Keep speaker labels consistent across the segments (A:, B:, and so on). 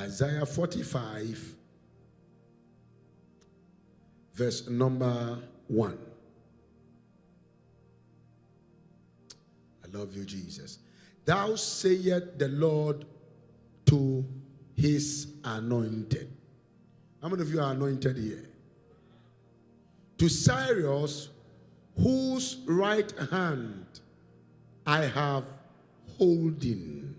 A: Isaiah 45, verse number 1. I love you, Jesus. Thou sayest the Lord to his anointed. How many of you are anointed here? To Cyrus, whose right hand I have holding.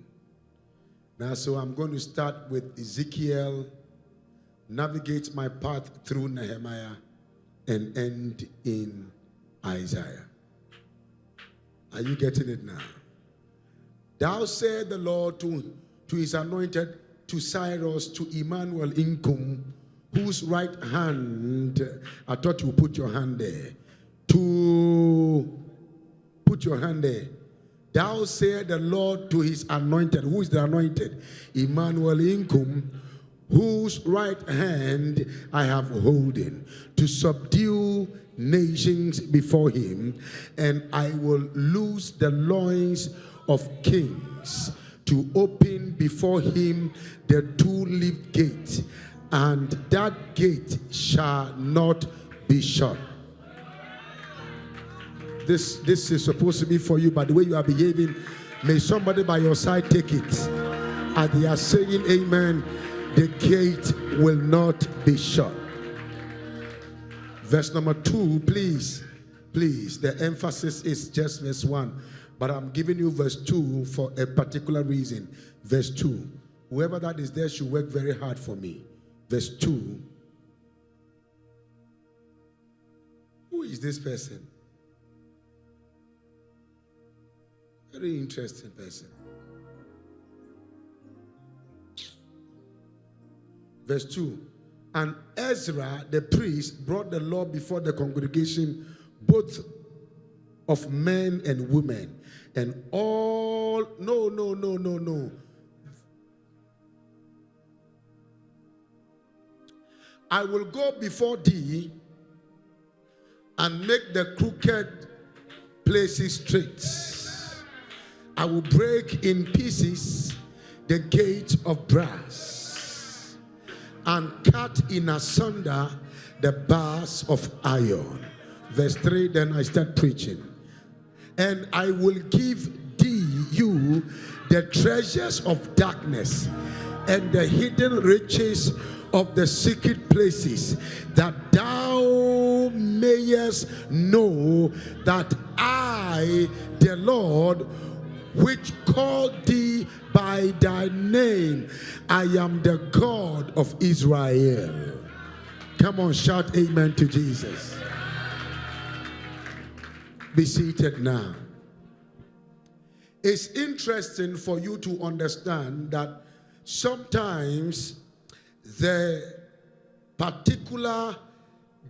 A: Now, so I'm going to start with Ezekiel, navigate my path through Nehemiah, and end in Isaiah. Are you getting it now? Thou said the Lord to his anointed, to Cyrus, to Emmanuel Nkum, whose right hand, I thought you put your hand there, to put your hand there. Thou said the Lord to his anointed. Who is the anointed? Emmanuel Nkum, whose right hand I have holding, to subdue nations before him, and I will loose the loins of kings, to open before him the two-leaved gate, and that gate shall not be shut. This is supposed to be for you, but the way you are behaving, may somebody by your side take it. As they are saying amen, the gate will not be shut. Verse number 2, please. The emphasis is just verse 1, but I'm giving you verse 2 for a particular reason. Verse 2, whoever that is there should work very hard for me. Verse 2, who is this person? Very interesting person. Verse 2, and Ezra the priest brought the law before the congregation, both of men and women, and all. No. I will go before thee and make the crooked places straight. I will break in pieces the gate of brass and cut in asunder the bars of iron. Verse 3, then I start preaching. And I will give you the treasures of darkness and the hidden riches of the secret places, that thou mayest know that I, the Lord, which called thee by thy name, I am the God of Israel. Come on, shout amen to Jesus. Be seated now. It's interesting for you to understand that sometimes the particular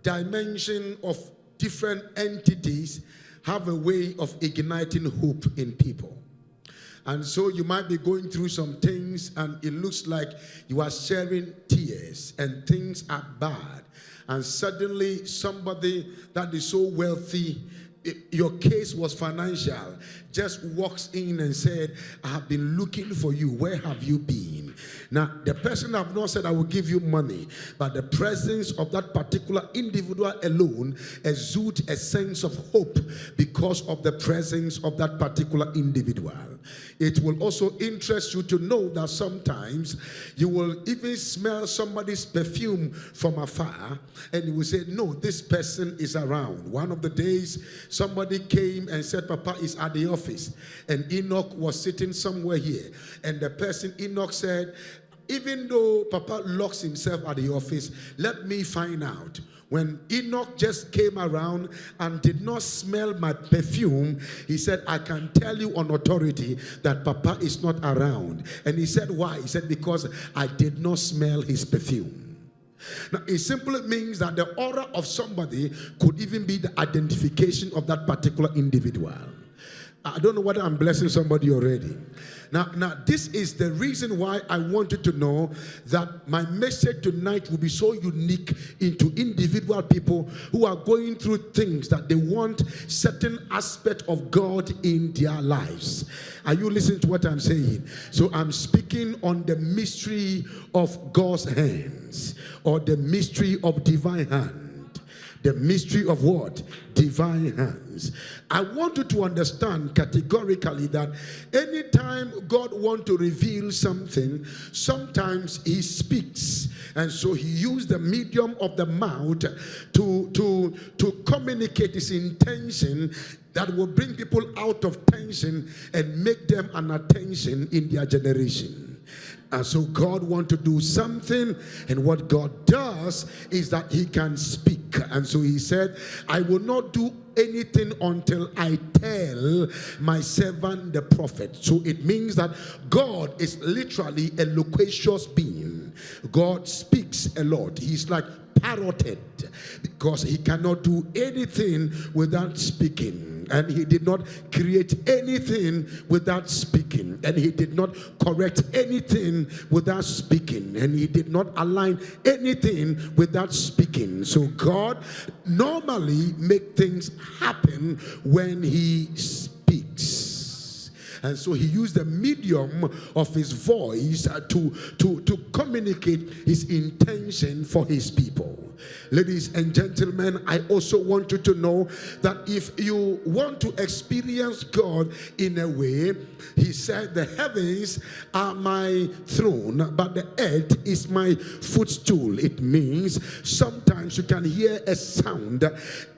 A: dimension of different entities have a way of igniting hope in people. And so you might be going through some things and it looks like you are sharing tears and things are bad. And suddenly somebody that is so wealthy, your case was financial, just walks in and said, I have been looking for you. Where have you been? Now, the person have not said, I will give you money, but the presence of that particular individual alone exudes a sense of hope because of the presence of that particular individual. It will also interest you to know that sometimes you will even smell somebody's perfume from afar and you will say, no, this person is around. One of the days, somebody came and said, Papa is at the office. And Enoch was sitting somewhere here. And the person, Enoch, said, even though Papa locks himself at the office, let me find out. When Enoch just came around and did not smell my perfume, he said, I can tell you on authority that Papa is not around. And he said, why? He said, because I did not smell his perfume. Now, it simply means that the aura of somebody could even be the identification of that particular individual. I don't know whether I'm blessing somebody already. Now, this is the reason why I want you to know that my message tonight will be so unique into individual people who are going through things that they want certain aspect of God in their lives. Are you listening to what I'm saying? So I'm speaking on the mystery of God's hands, or the mystery of divine hand. The mystery of what? Divine hands. I want you to understand categorically that anytime God wants to reveal something, sometimes he speaks. And so he used the medium of the mouth to communicate his intention that will bring people out of tension and make them an attention in their generation. And so God wants to do something, and what God does is that he can speak. And so he said, I will not do anything until I tell my servant the prophet. So it means that God is literally a loquacious being. God speaks a lot. He's like parroted, because he cannot do anything without speaking. And he did not create anything without speaking. And he did not correct anything without speaking. And he did not align anything without speaking. So God normally makes things happen when he speaks. And so he used the medium of his voice to communicate his intention for his people. Ladies and gentlemen, I also want you to know that if you want to experience God in a way, he said, the heavens are my throne, but the earth is my footstool. It means sometimes you can hear a sound,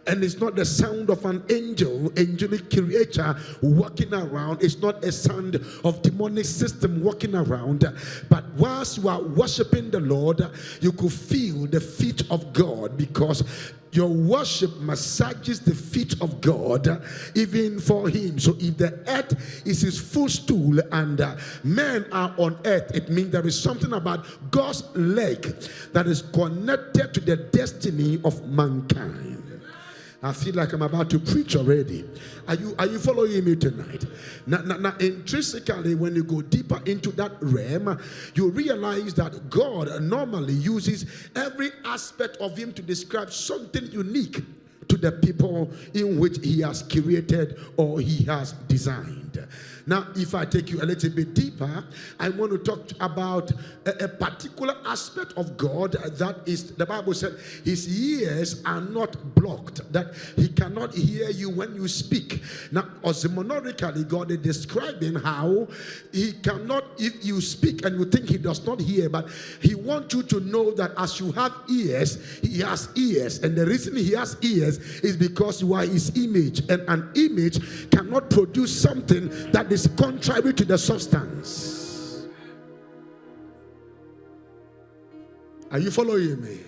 A: and it's not the sound of an angelic creature walking around. It's not a sound of demonic system walking around. But whilst you are worshiping the Lord, you could feel the feet of God, because your worship massages the feet of God, even for him. So if the earth is his footstool and men are on earth, it means there is something about God's leg that is connected to the destiny of mankind. I feel like I'm about to preach already. Are you following me tonight? Now, intrinsically, when you go deeper into that realm, you realize that God normally uses every aspect of him to describe something unique to the people in which he has created or he has designed. Now, if I take you a little bit deeper, I want to talk about a particular aspect of God that is, the Bible said, his ears are not blocked, that he cannot hear you when you speak. Now, osmonorically, God is describing how he cannot, if you speak and you think he does not hear, but he wants you to know that as you have ears, he has ears. And the reason he has ears is because you are his image, and an image cannot produce something that is contrary to the substance. Are you following me?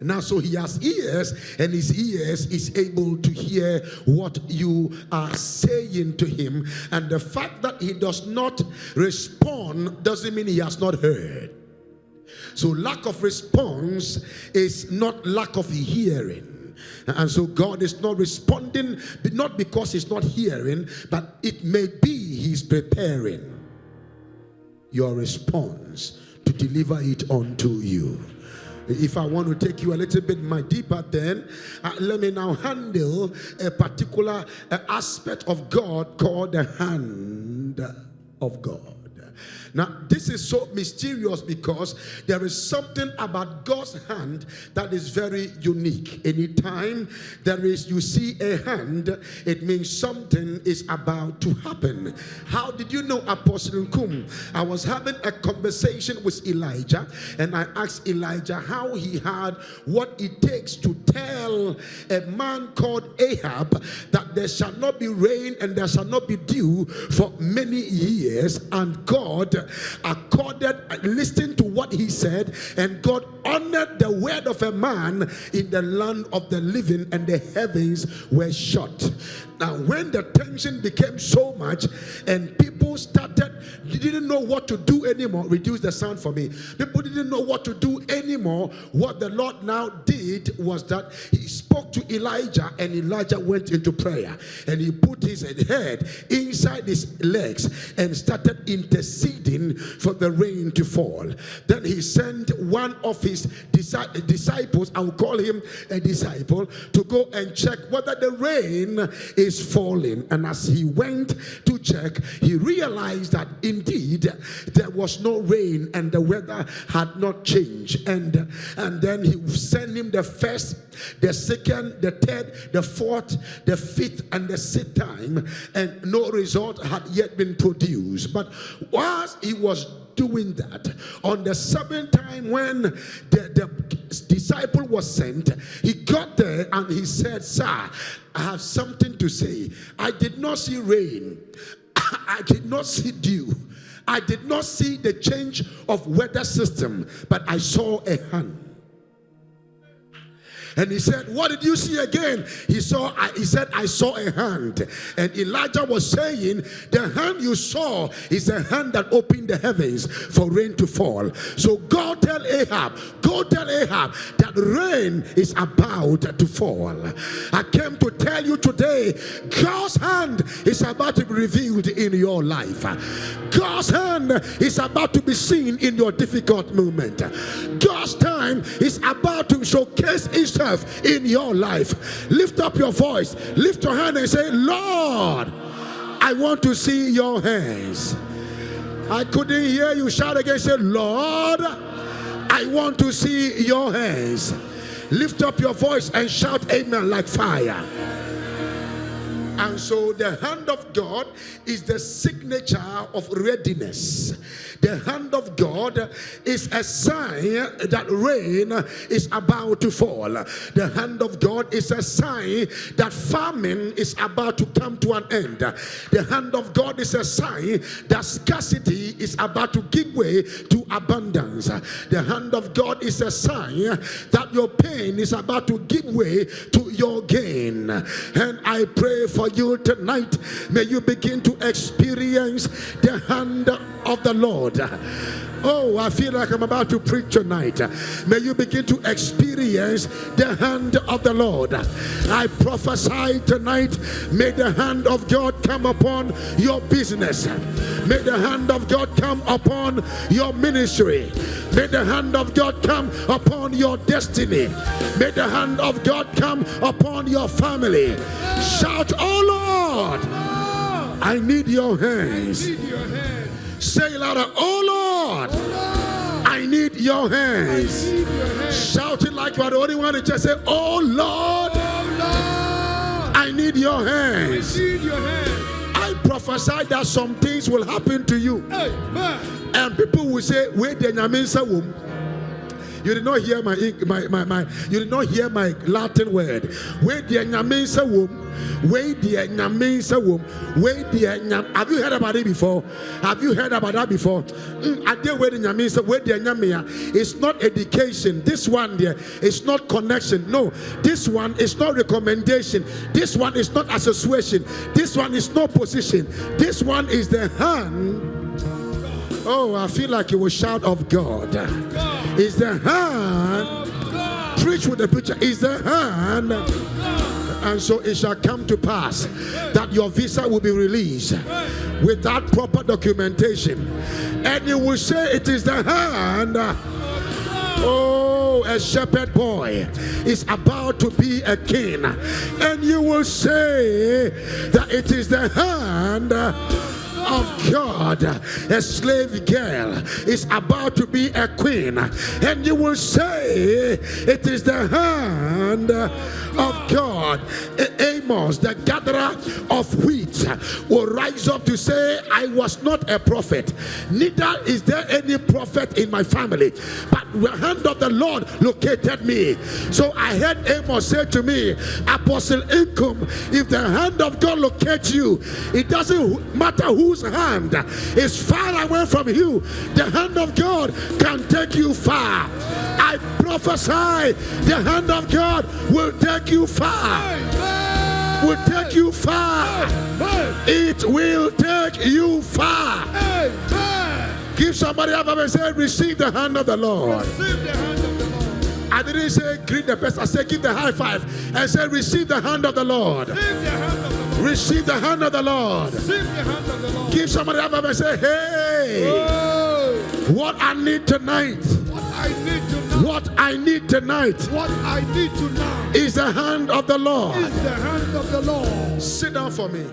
A: Now, so he has ears, and his ears is able to hear what you are saying to him. And the fact that he does not respond doesn't mean he has not heard. So lack of response is not lack of hearing. And so God is not responding, not because he's not hearing, but it may be he's preparing your response to deliver it unto you. If I want to take you a little bit deeper, then let me now handle a particular aspect of God called the hand of God. Now, this is so mysterious because there is something about God's hand that is very unique. Anytime you see a hand, it means something is about to happen. How did you know, Apostle Nkum? I was having a conversation with Elijah, and I asked Elijah how he had what it takes to tell a man called Ahab that there shall not be rain and there shall not be dew for many years, and God listened to what he said, and God honored the word of a man in the land of the living, and the heavens were shut. Now, when the tension became so much and people didn't know what to do anymore, reduce the sound for me. People didn't know what to do anymore. What the Lord now did was that he spoke to Elijah, and Elijah went into prayer, and he put his head inside his legs and started interceding for the rain to fall. Then he sent one of his disciples, I will call him a disciple, to go and check whether the rain is falling. And as he went to check, he realized that indeed there was no rain and the weather had not changed. And then he sent him the first, the second, the third, the fourth, the fifth, and the sixth time, and no result had yet been produced. But whilst he was doing that, on the seventh time, when the disciple was sent, he got there and he said, "Sir, I have something to say. I did not see rain. I did not see dew. I did not see the change of weather system, but I saw a hand." And he said, "What did you see again?" He said, "I saw a hand." And Elijah was saying, "The hand you saw is the hand that opened the heavens for rain to fall." So go tell Ahab that rain is about to fall. I came to tell you today, God's hand is about to be revealed in your life. God's hand is about to be seen in your difficult moment. God's time is about to showcase itself in your life. Lift up your voice, lift your hand and say, "Lord, I want to see your hands." I couldn't hear you. Shout again, say, "Lord, I want to see your hands." Lift up your voice and shout amen like fire. And so the hand of God is the signature of readiness. The hand of God is a sign that rain is about to fall. The hand of God is a sign that famine is about to come to an end. The hand of God is a sign that scarcity is about to give way to abundance. The hand of God is a sign that your pain is about to give way to your gain. And I pray for you tonight, may you begin to experience the hand of the Lord. Oh, I feel like I'm about to preach tonight. May you begin to experience the hand of the Lord. I prophesy tonight, may the hand of God come upon your business. May the hand of God come upon your ministry. May the hand of God come upon your destiny. May the hand of God come upon your family. Shout, "Oh Lord, I need your hands." Say louder, "Oh Lord, I need your hands." Shout it like you are the only one to just say, "Oh Lord, I need your hands." I prophesy that some things will happen to you. And people will say, "Wait, the Nyaminsa womb." You did not hear you did not hear my Latin word. Wait, the Nyaminsa womb. Wait, the Nyaminsa womb. Wait, the Have you heard about it before? Have you heard about that before? I did wait the Nyaminsa. Wait, the Nyamia. It's not education. This one there is not connection. No, this one is not recommendation. This one is not association. This one is not position. This one is the hand. Oh, I feel like you will shout of God. Is the hand. Preach with the preacher. Is the hand. And so it shall come to pass that your visa will be released without proper documentation. And you will say it is the hand. Oh, a shepherd boy is about to be a king. And you will say that it is the hand of God. A slave girl is about to be a queen, and you will say it is the hand of God. Amen. Amos, the gatherer of wheat, will rise up to say, I was not a prophet, neither is there any prophet in my family, but the hand of the Lord located me. So I heard Amos say to me, Apostle Nkum, if the hand of God locates you, it doesn't matter whose hand is far away from you, the hand of God can take you far. I prophesy the hand of God will take you far. Will take you far. It will take you far. Give somebody up and say, receive the hand of the Lord.
B: Receive the hand of the Lord.
A: I didn't say greet the person. I said give the high five and say receive the hand of the Lord.
B: Receive the hand of the Lord.
A: Receive the hand of the Lord.
B: Receive the hand of the Lord.
A: Give somebody up and say, hey, what I need tonight. What I need tonight.
B: What I need tonight
A: is the hand of the Lord.
B: Is the hand of the Lord.
A: Sit down for me.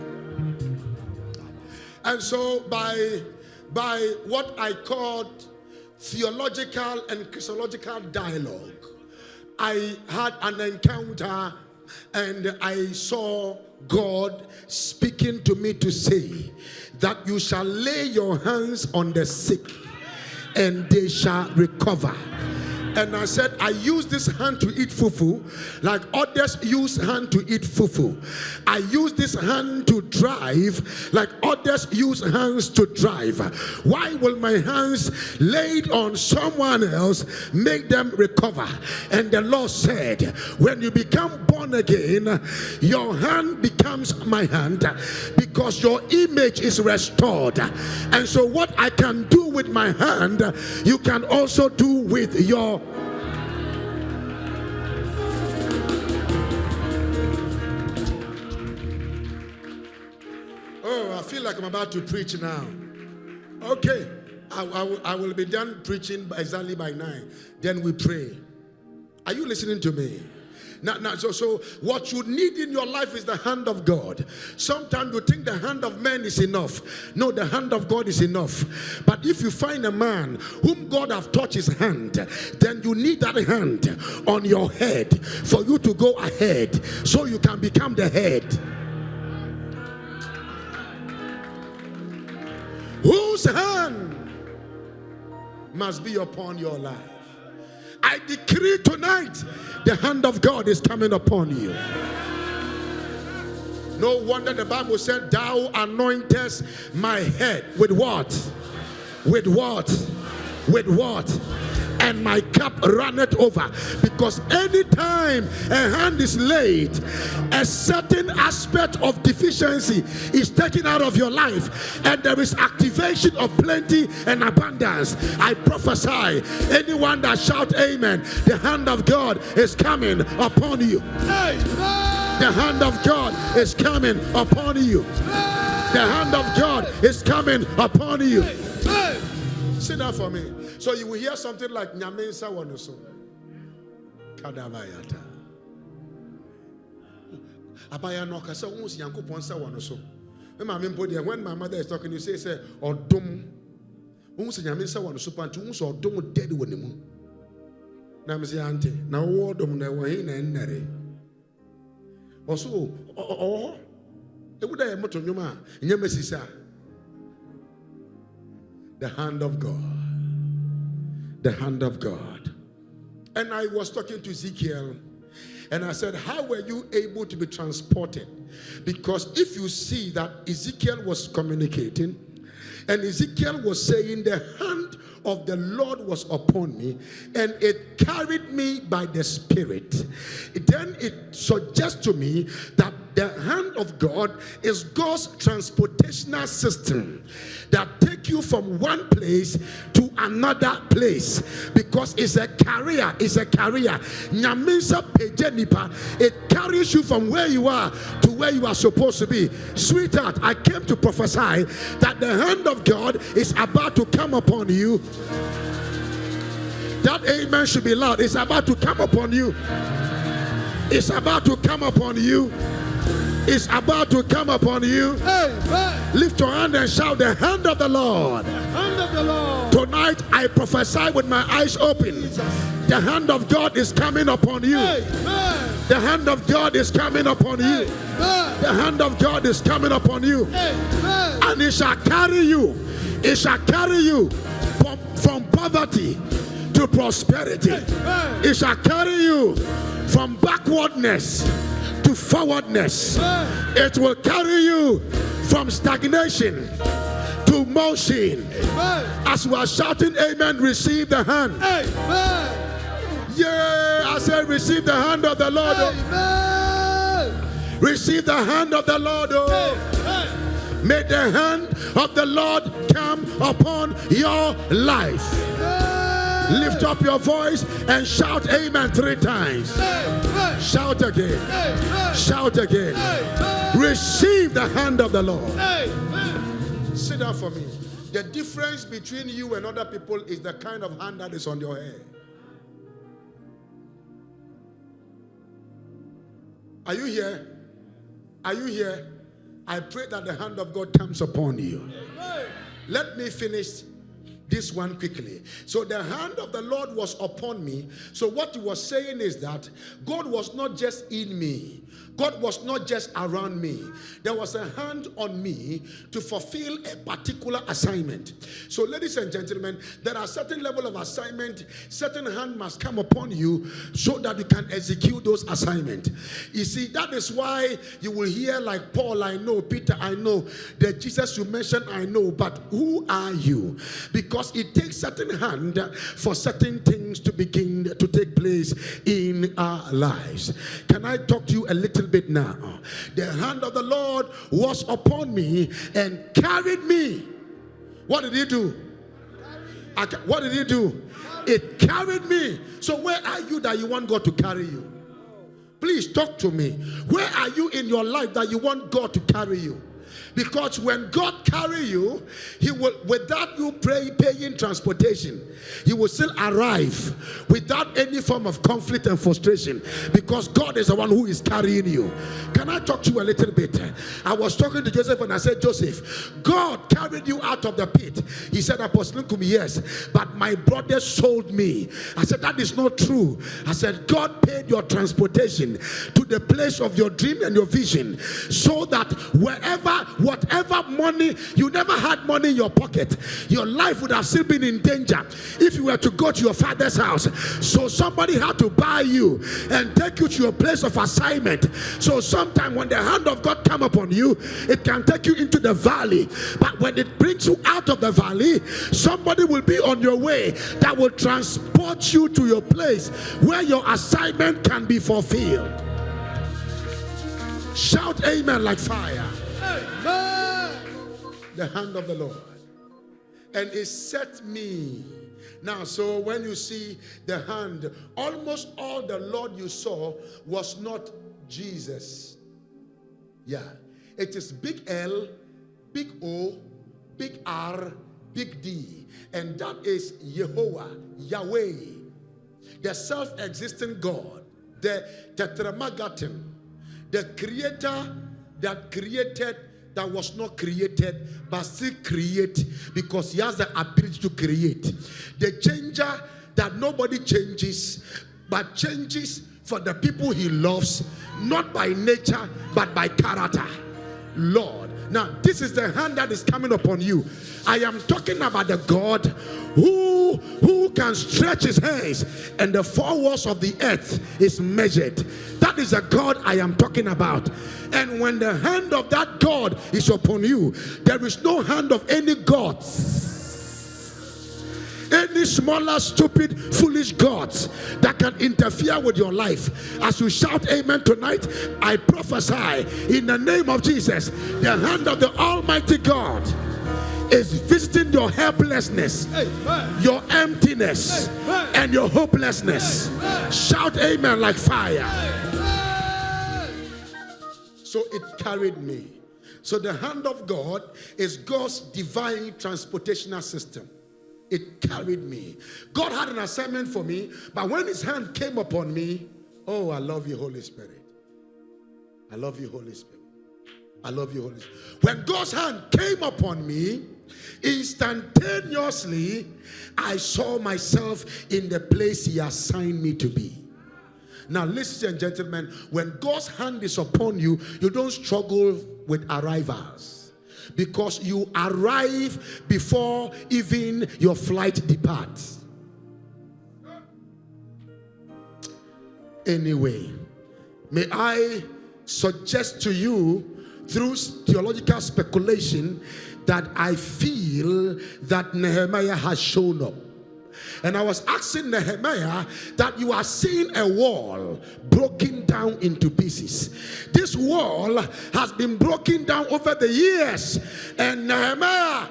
A: And so by what I called theological and Christological dialogue, I had an encounter and I saw God speaking to me to say that you shall lay your hands on the sick and they shall recover. And I said, I use this hand to eat fufu like others use hand to eat fufu. I use this hand to drive like others use hands to drive. Why will my hands laid on someone else make them recover? And the Lord said, when you become born again, your hand becomes my hand because your image is restored. And so what I can do with my hand, you can also do with your. Oh, I feel like I'm about to preach now. Okay, I will be done preaching exactly by 9. Then we pray. Are you listening to me? Now, so what you need in your life is the hand of God. Sometimes you think the hand of man is enough. No, the hand of God is enough. But if you find a man whom God have touched his hand, then you need that hand on your head for you to go ahead so you can become the head. Whose hand must be upon your life? I decree tonight the hand of God is coming upon you. No wonder the Bible said, thou anointest my head with what? With what? With what? And my cup runneth over. Because anytime a hand is laid, a certain aspect of deficiency is taken out of your life, and there is activation of plenty and abundance. I prophesy, anyone that shout amen, the hand of God is coming upon you. The hand of God is coming upon you. The hand of God is coming upon you. Sit down for me. So you will hear something like Nyamensa Wanoso. Kadavayata. Abaya no kasa unsi Yankopon sa Wanoso. When my mother is talking, you say Odum. Unsi Nyamensa Wanoso pantu unso Odum dead wonimu. Na me say auntie, na wo Odum na wo hin na nnere. Also, ewuda ye moto nyoma, nyamesisa. The hand of God. The hand of God. And I was talking to Ezekiel and I said, how were you able to be transported? Because if you see that Ezekiel was communicating and Ezekiel was saying the hand of the Lord was upon me and it carried me by the Spirit, then it suggests to me that the hand of God is God's transportational system that take you from one place to another place, because it's a carrier. It's a carrier. Nyamensa pejenipa. It carries you from where you are to where you are supposed to be. Sweetheart, I came to prophesy that the hand of God is about to come upon you. That amen should be loud. It's about to come upon you. It's about to come upon you. It's about to come upon you. Amen. Lift your hand and shout, the hand of the Lord. The hand of the Lord. Tonight I prophesy with my eyes open. Jesus. The hand of God is coming upon you. Amen. The hand of God is coming upon you. The hand of God is coming upon you. And it shall carry you. It shall carry you from poverty to prosperity. It shall carry you from backwardness to forwardness. It will carry you from stagnation to motion. As we are shouting amen, receive the hand. Yeah, I said receive the hand of the Lord. Receive the hand of the Lord. May the hand of the Lord come upon your life. Lift up your voice and shout amen 3 times. Shout again. Shout again. Receive the hand of the Lord. Sit down for me. The difference between you and other people is the kind of hand that is on your head. Are you here? Are you here? I pray that the hand of God comes upon you. Let me finish this one quickly. So the hand of the Lord was upon me. So what he was saying is that God was not just in me. God was not just around me. There was a hand on me to fulfill a particular assignment. So ladies and gentlemen, there are certain level of assignment, certain hand must come upon you so that you can execute those assignments. You see, that is why you will hear like Paul, I know, Peter, I know, the Jesus you mentioned, I know, but who are you? Because it takes certain hand for certain things to begin to take place in our lives. Can I talk to you a little bit now? The hand of the Lord was upon me and carried me. What did he do? What did he do? It carried me. So where are you that you want God to carry you? Please talk to me. Where are you in your life that you want God to carry you? Because when God carry you, he will, without you paying transportation, he will still arrive without any form of conflict and frustration, because God is the one who is carrying you. Can I talk to you a little bit? I was talking to Joseph and I said, Joseph, God carried you out of the pit. He said, Apostle Nkum, yes, but my brother sold me. I said, that is not true. I said, God paid your transportation to the place of your dream and your vision, so that whatever money, you never had money in your pocket, your life would have still been in danger if you were to go to your father's house. So somebody had to buy you and take you to your place of assignment. So sometime when the hand of God come upon you, it can take you into the valley, but when it brings you out of the valley, somebody will be on your way that will transport you to your place where your assignment can be fulfilled. Shout amen like fire. Amen. The hand of the Lord. And it set me. Now, so when you see the hand, almost all the Lord you saw was not Jesus. Yeah. It is big L, big O, big R, big D. And that is Yehovah, Yahweh, the self-existent God, the Tetramagoton, the creator that created, that was not created, but still create, because he has the ability to create. The changer that nobody changes, but changes for the people he loves, not by nature, but by character. Lord. Now, this is the hand that is coming upon you. I am talking about the God who can stretch his hands and the 4 walls of the earth is measured. That is the God I am talking about. And when the hand of that God is upon you, there is no hand of any gods, any smaller, stupid, foolish gods that can interfere with your life. As you shout amen tonight, I prophesy in the name of Jesus, the hand of the Almighty God is visiting your helplessness, your emptiness, and your hopelessness. Shout amen like fire. So it carried me. So the hand of God is God's divine transportational system. It carried me. God had an assignment for me, but when his hand came upon me, oh, I love you, Holy Spirit. I love you, Holy Spirit. I love you, Holy Spirit. When God's hand came upon me, instantaneously, I saw myself in the place he assigned me to be. Now, ladies and gentlemen, when God's hand is upon you, you don't struggle with arrivals, because you arrive before even your flight departs. Anyway, may I suggest to you through theological speculation that I feel that Nehemiah has shown up. And I was asking Nehemiah that you are seeing a wall broken down into pieces. This wall has been broken down over the years. And Nehemiah,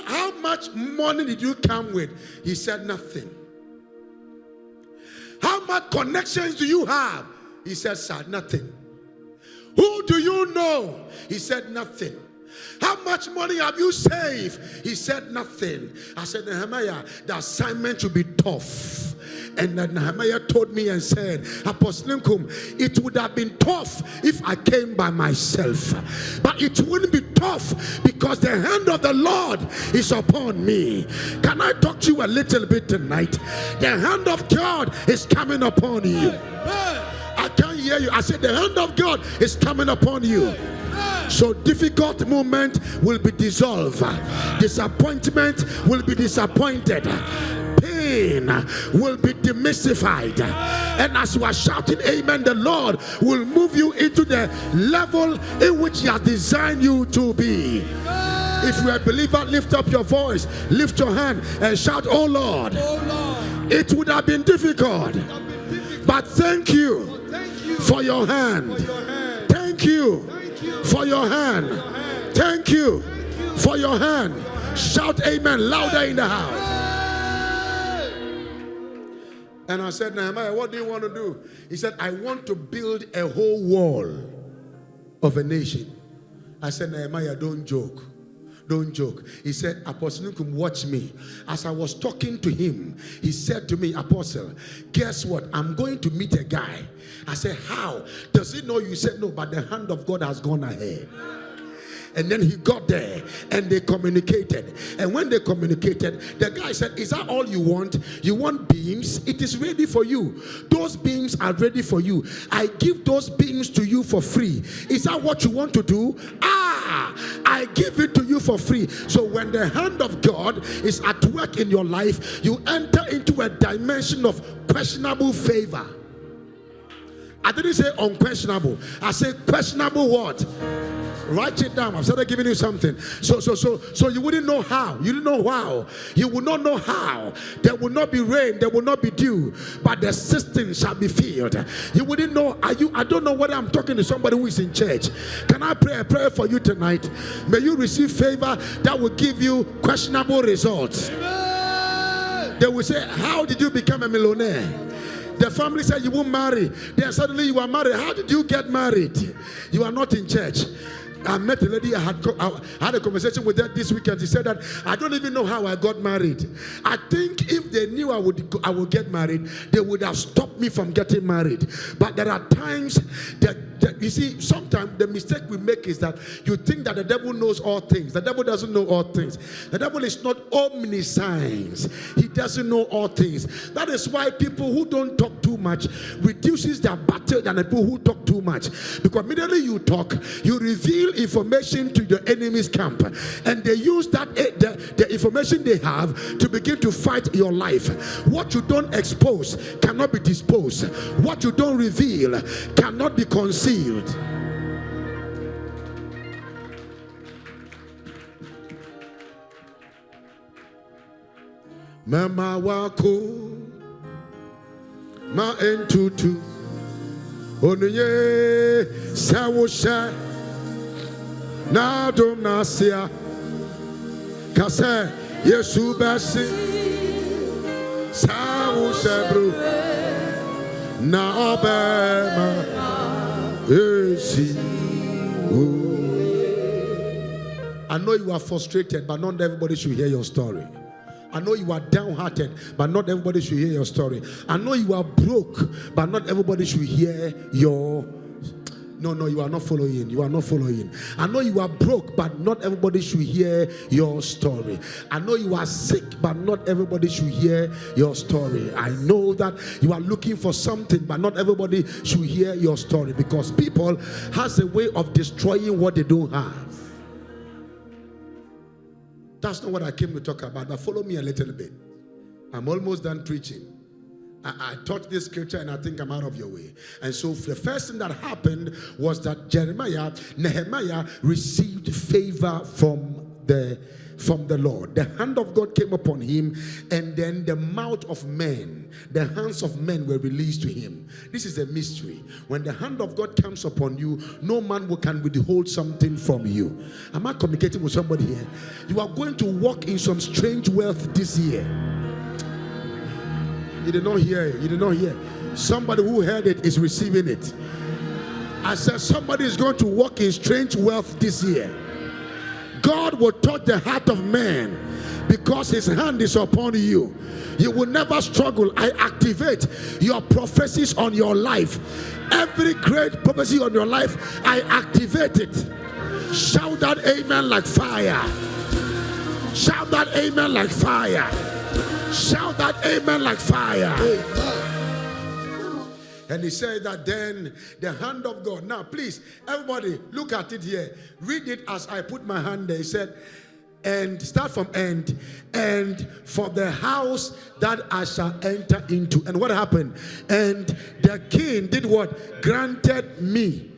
A: how much money did you come with? He said nothing. How much connections do you have? He said, sir, nothing. Who do you know? He said, nothing. How much money have you saved? He said, nothing. I said, Nehemiah, the assignment should be tough. And then Nehemiah told me and said, Apostle Nkum, it would have been tough if I came by myself. But it wouldn't be tough because the hand of the Lord is upon me. Can I talk to you a little bit tonight? The hand of God is coming upon you. I can't hear you. I said, the hand of God is coming upon you. So difficult moment will be dissolved. Disappointment will be disappointed. Pain will be demystified. And as you are shouting amen, the Lord will move you into the level in which He has designed you to be. If you are a believer, lift up your voice, lift your hand and shout, oh Lord. It would have been difficult, but thank you for your hand. Thank you for your hand. Thank you for your hand. Shout amen louder in the house. And I said, Nehemiah, what do you want to do? He said, I want to build a whole wall of a nation. I said, Nehemiah, don't joke. Don't joke. He said, Apostle Nkum, watch me. As I was talking to him, he said to me, Apostle, guess what? I'm going to meet a guy. I said, how? Does he know you? He said, no, but the hand of God has gone ahead. And then he got there and they communicated. And when they communicated, the guy said, is that all you want? You want beams? It is ready for you. Those beams are ready for you. I give those beams to you for free. Is that what you want to do? I give it to you for free. So when the hand of God is at work in your life, you enter into a dimension of questionable favor. I didn't say unquestionable. I said questionable what? Write it down. I've started giving you something. So you wouldn't know how. You didn't know how. You would not know how. There will not be rain. There will not be dew. But the cistern shall be filled. You wouldn't know. I don't know whether I'm talking to somebody who is in church. Can I pray a prayer for you tonight? May you receive favor that will give you questionable results. Amen. They will say, how did you become a millionaire? The family said you won't marry. Then suddenly you are married. How did you get married? You are not in church. I met a lady, I had a conversation with her this weekend. She said that I don't even know how I got married. I think if they knew I would get married, they would have stopped me from getting married. But there are times that you see, sometimes the mistake we make is that you think that the devil knows all things. The devil doesn't know all things. The devil is not omniscience. He doesn't know all things. That is why people who don't talk too much reduces their battle than the people who talk too much. Because immediately you talk, you reveal information to the enemy's camp, and they use that the information they have to begin to fight your life. What you don't expose cannot be disposed. What you don't reveal cannot be concealed. Mama wako ma entutu onye sawosha na dom nasia kase yesu basi sawosha bro na obema I know you are frustrated, but not everybody should hear your story. I know you are downhearted, but not everybody should hear your story. I know you are broke, but not everybody should hear your... No, you are not following. You are not following. I know you are broke, but not everybody should hear your story. I know you are sick, but not everybody should hear your story. I know that you are looking for something, but not everybody should hear your story, because people has a way of destroying what they don't have. That's not what I came to talk about, but follow me a little bit. I'm almost done preaching. I taught this scripture and I think I'm out of your way. And so the first thing that happened was that Nehemiah received favor from the Lord. The hand of God came upon him, and then the mouth of men, the hands of men were released to him. This is a mystery. When the hand of God comes upon you, no man can withhold something from you. Am I communicating with somebody here? You are going to walk in some strange wealth this year. You did not hear it. You did not hear. Somebody who heard it is receiving it. I said somebody is going to walk in strange wealth this year. God will touch the heart of man because his hand is upon you. You will never struggle. I activate your prophecies on your life. Every great prophecy on your life, I activate it. Shout that amen like fire. Shout that amen like fire. Shout that amen like fire. Amen. And he said that then the hand of God. Now please, everybody, look at it here. Read it as I put my hand there. He said, and start from end. And for the house that I shall enter into. And what happened? And the king did what? Granted me,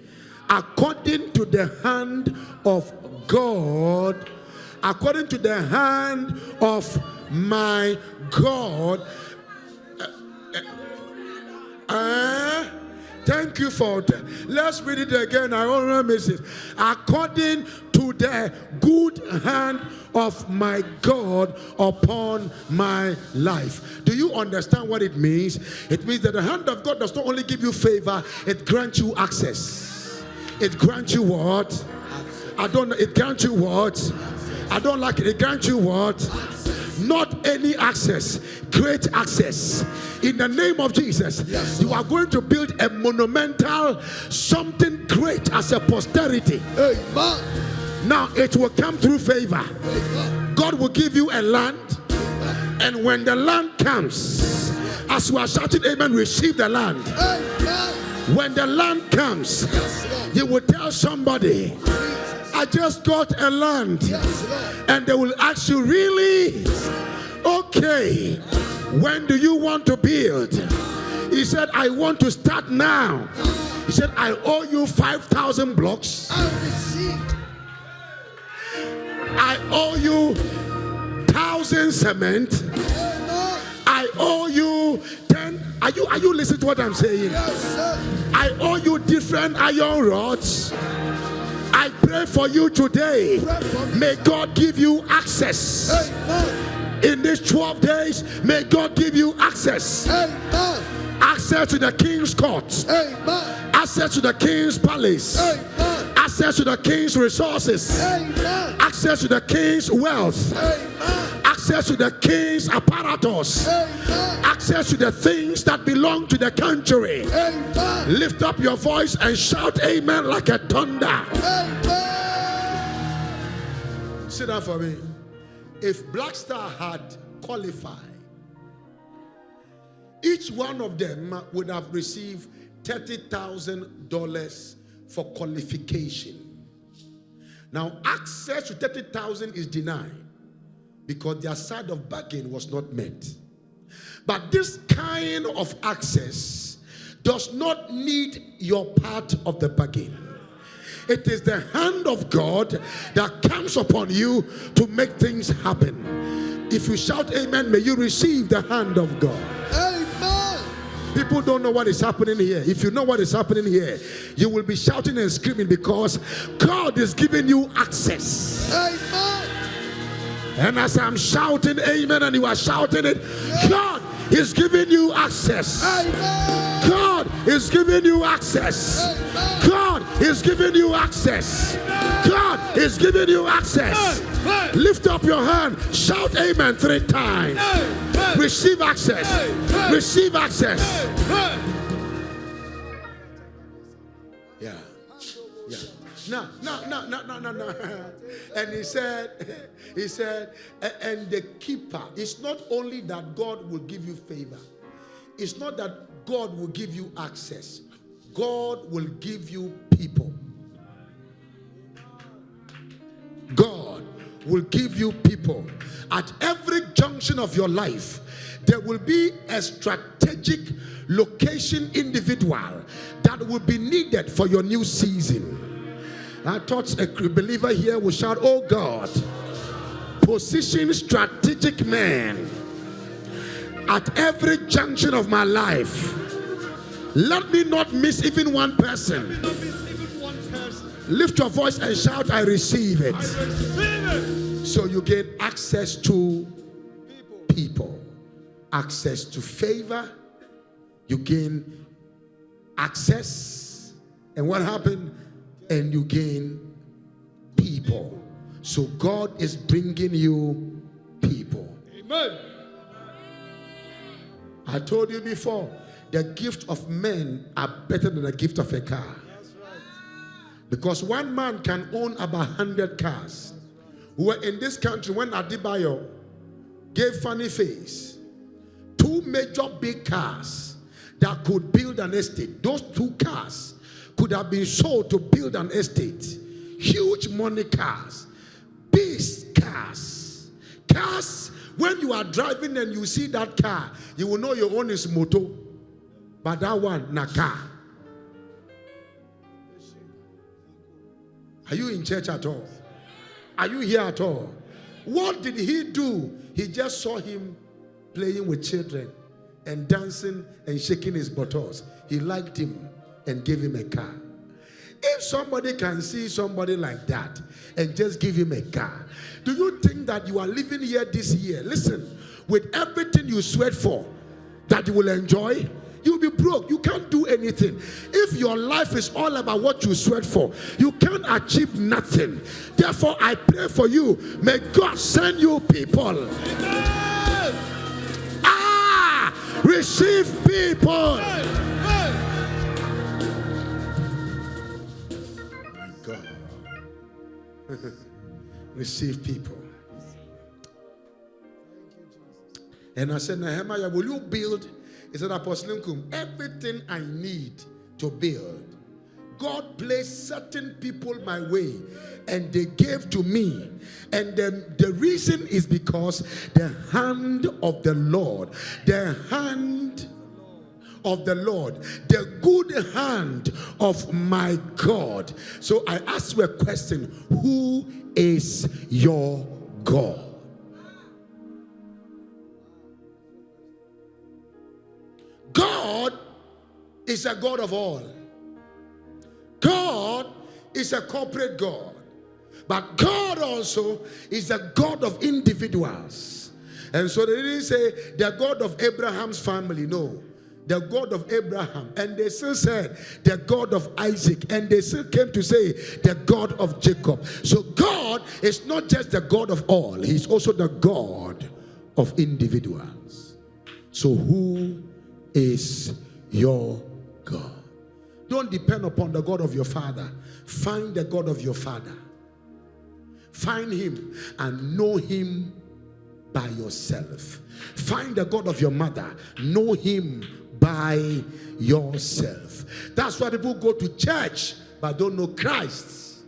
A: according to the hand of God, according to the hand of my God. Thank you for that. Let's read it again. I don't miss it. According to the good hand of my God upon my life. Do you understand what it means? It means that the hand of God does not only give you favor, it grants you access. It grants you what? I don't know. It grants you what? I don't like it. It grants you what? Not any access, great access. In the name of Jesus, yes, you are going to build a monumental something great as a posterity. Amen. Now it will come through favor. Amen. God will give you a land. Amen. And when the land comes, as you are shouting amen, receive the land. Amen. When the land comes, yes, you will tell somebody, I just got a land. Yes, and they will ask you, really? Okay. When do you want to build? He said, I want to start now. He said, I owe you 5,000 blocks. I owe you 1,000 cement. I owe you 10. Are you listening to what I'm saying? Yes, sir. I owe you different iron rods. I pray for you today. May God give you access. Amen. In these 12 days, may God give you access. Amen. Access to the king's courts. Amen. Access to the king's palace. Amen. Access to the king's resources. Amen. Access to the king's wealth. Amen. Access to the king's apparatus. Amen. Access to the things that belong to the country. Amen. Lift up your voice and shout amen like a thunder. Amen. Sit down for me. If Black Star had qualified, each one of them would have received $30,000 for qualification. Now, access to $30,000 is denied because their side of bargain was not met. But this kind of access does not need your part of the bargain. It is the hand of God that comes upon you to make things happen. If you shout amen, may you receive the hand of God. Amen. People don't know what is happening here. If you know what is happening here, you will be shouting and screaming because God is giving you access. Amen. And as I'm shouting amen and you are shouting it, God is giving you access. Amen. God is giving you access. Amen. God is giving you access. Amen. God is giving you access. Amen. Lift up your hand. Shout amen 3 times. Amen. Receive access. Amen. Receive access. Amen. Yeah. Yeah. No. And he said, and the keeper, it's not only that God will give you favor. It's not that God will give you access. God will give you people. God will give you people. At every junction of your life, there will be a strategic location individual that will be needed for your new season. I thought a believer here will shout, "Oh God, position strategic men at every junction of my life. Let me not miss even one person." Lift your voice and shout, "I receive it." So you get access to people, access to favor. You gain access, and what happened? And you gain people. So God is bringing you people.
B: Amen.
A: I told you before, the gift of men are better than the gift of a car.
B: That's right.
A: Because one man can own about 100 cars. We were in this country when Adebayo gave funny face. 2 major big cars that could build an estate. Those 2 cars could have been sold to build an estate. Huge money cars. Beast cars. Cars, when you are driving and you see that car, you will know your own is moto. But that one, na car. Are you in church at all? Are you here at all? What did he do? He just saw him playing with children and dancing and shaking his buttocks. He liked him and gave him a car. If somebody can see somebody like that and just give him a car, do you think that you are living here this year, listen, with everything you sweat for, that you will enjoy? You'll be broke. You can't do anything. If your life is all about what you sweat for, you can't achieve nothing. Therefore, I pray for you. May God send you people. Receive people. My God. Receive people. And I said, Nehemiah, will you build? He said, Apostle Nkum, everything I need to build, God placed certain people my way and they gave to me. And then the reason is because the hand of the Lord, the hand of the Lord, the good hand of my God. So I ask you a question: who is your God? God is a God of all. God is a corporate God. But God also is a God of individuals. And so they didn't say the God of Abraham's family. No. The God of Abraham. And they still said the God of Isaac. And they still came to say the God of Jacob. So God is not just the God of all. He's also the God of individuals. So who is your God? Don't depend upon the God of your father. Find the God of your father. Find him and know him by yourself. Find the God of your mother. Know him by yourself. That's why people go to church but don't know Christ.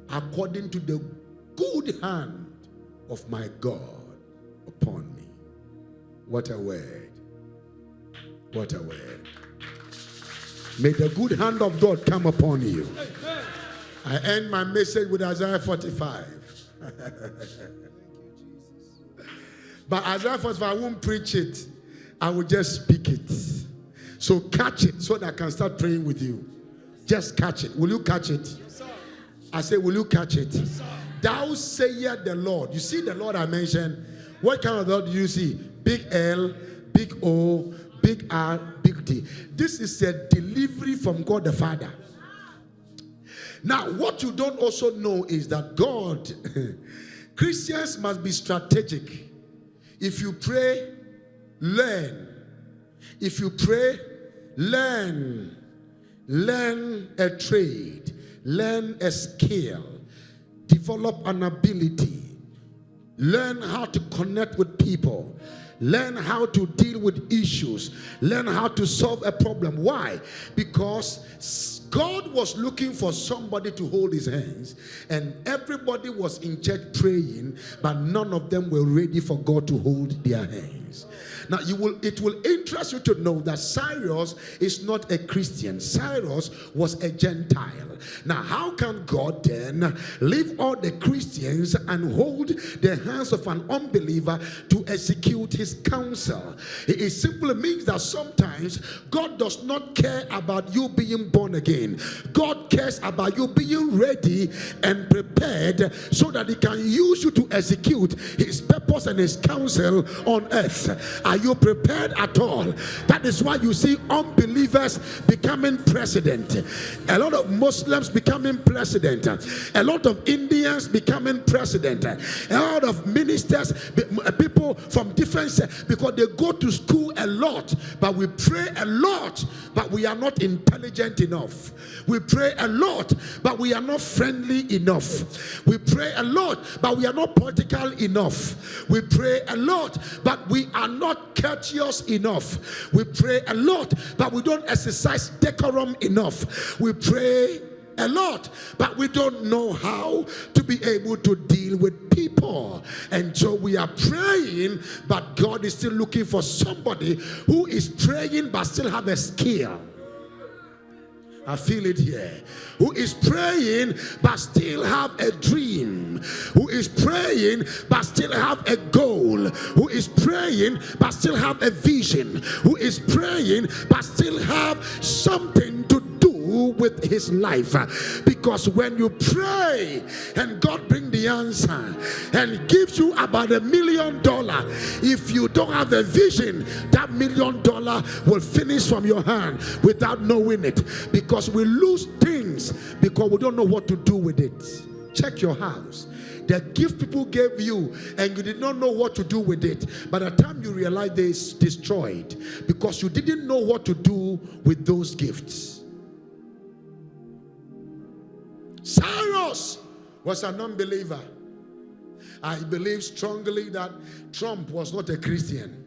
A: According to the good hand of my God upon me. What a word. What a word. May the good hand of God come upon you. I end my message with Isaiah 45. But Isaiah 45, I won't preach it. I will just speak it. So catch it so that I can start praying with you. Just catch it. Will you catch it?
B: Yes, sir.
A: I say, will you catch it?
B: Yes, sir.
A: Thou sayest the Lord. You see the Lord I mentioned. What kind of Lord do you see? Big L, big O, big R, big D. This is a delivery from God the Father. Now, what you don't also know is that God, Christians must be strategic. If you pray, learn. If you pray, learn. learn a trade, learn a skill, develop an ability, learn how to connect with people, learn how to deal with issues, learn how to solve a problem. Why? Because God was looking for somebody to hold his hands, and everybody was in church praying, but none of them were ready for God to hold their hands. Now, it will interest you to know that Cyrus is not a Christian. Cyrus was a Gentile. Now, how can God then leave all the Christians and hold the hands of an unbeliever to execute his counsel? It simply means that sometimes God does not care about you being born again. God cares about you being ready and prepared so that he can use you to execute his purpose and his counsel on earth. Are you prepared at all? That is why you see unbelievers becoming president, a lot of Muslims becoming president, a lot of Indians becoming president, a lot of ministers, people from different sects, because they go to school a lot, but we pray a lot, but we are not intelligent enough. We pray a lot, but we are not friendly enough. We pray a lot, but we are not political enough. We pray a lot, but we are not courteous enough. We pray a lot, but we don't exercise decorum enough. We pray a lot, but we don't know how to be able to deal with people. And so we are praying, but God is still looking for somebody who is praying but still have a skill. I feel it here. Who is praying but still have a dream. Who is praying but still have a goal. Who is praying but still have a vision. Who is praying but still have something to do with his life. Because when you pray and God brings the answer and gives you about $1 million, if you don't have a vision, that $1 million will finish from your hand without knowing it. Because we lose things because we don't know what to do with it. Check your house. The gift people gave you and you did not know what to do with it. By the time you realize it's destroyed because you didn't know what to do with those gifts. Cyrus was an unbeliever. I believe strongly that Trump was not a Christian.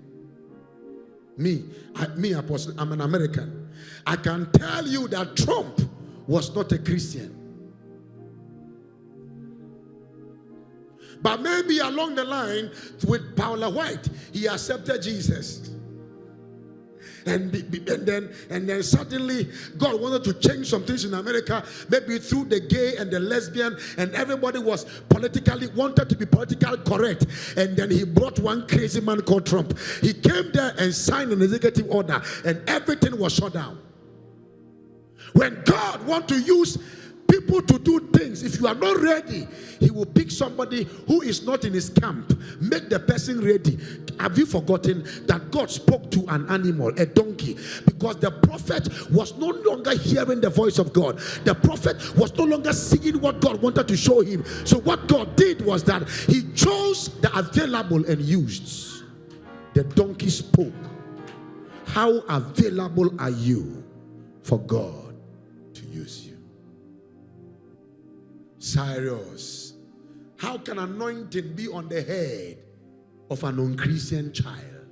A: I'm an American. I can tell you that Trump was not a Christian. But maybe along the line with Paula White, he accepted Jesus. And then suddenly God wanted to change some things in America, maybe through the gay and the lesbian, and everybody was wanted to be politically correct. And then he brought one crazy man called Trump. He came there and signed an executive order, and everything was shut down. When God wants to use people to do things, if you are not ready, he will pick somebody who is not in his camp, make the person ready. Have you forgotten that God spoke to an animal, a donkey, because the prophet was no longer hearing the voice of God. The prophet was no longer seeing what God wanted to show him. So what God did was that he chose the available and used. The donkey spoke. How available are you for God to use you? Cyrus, how can anointing be on the head of an unchristian child?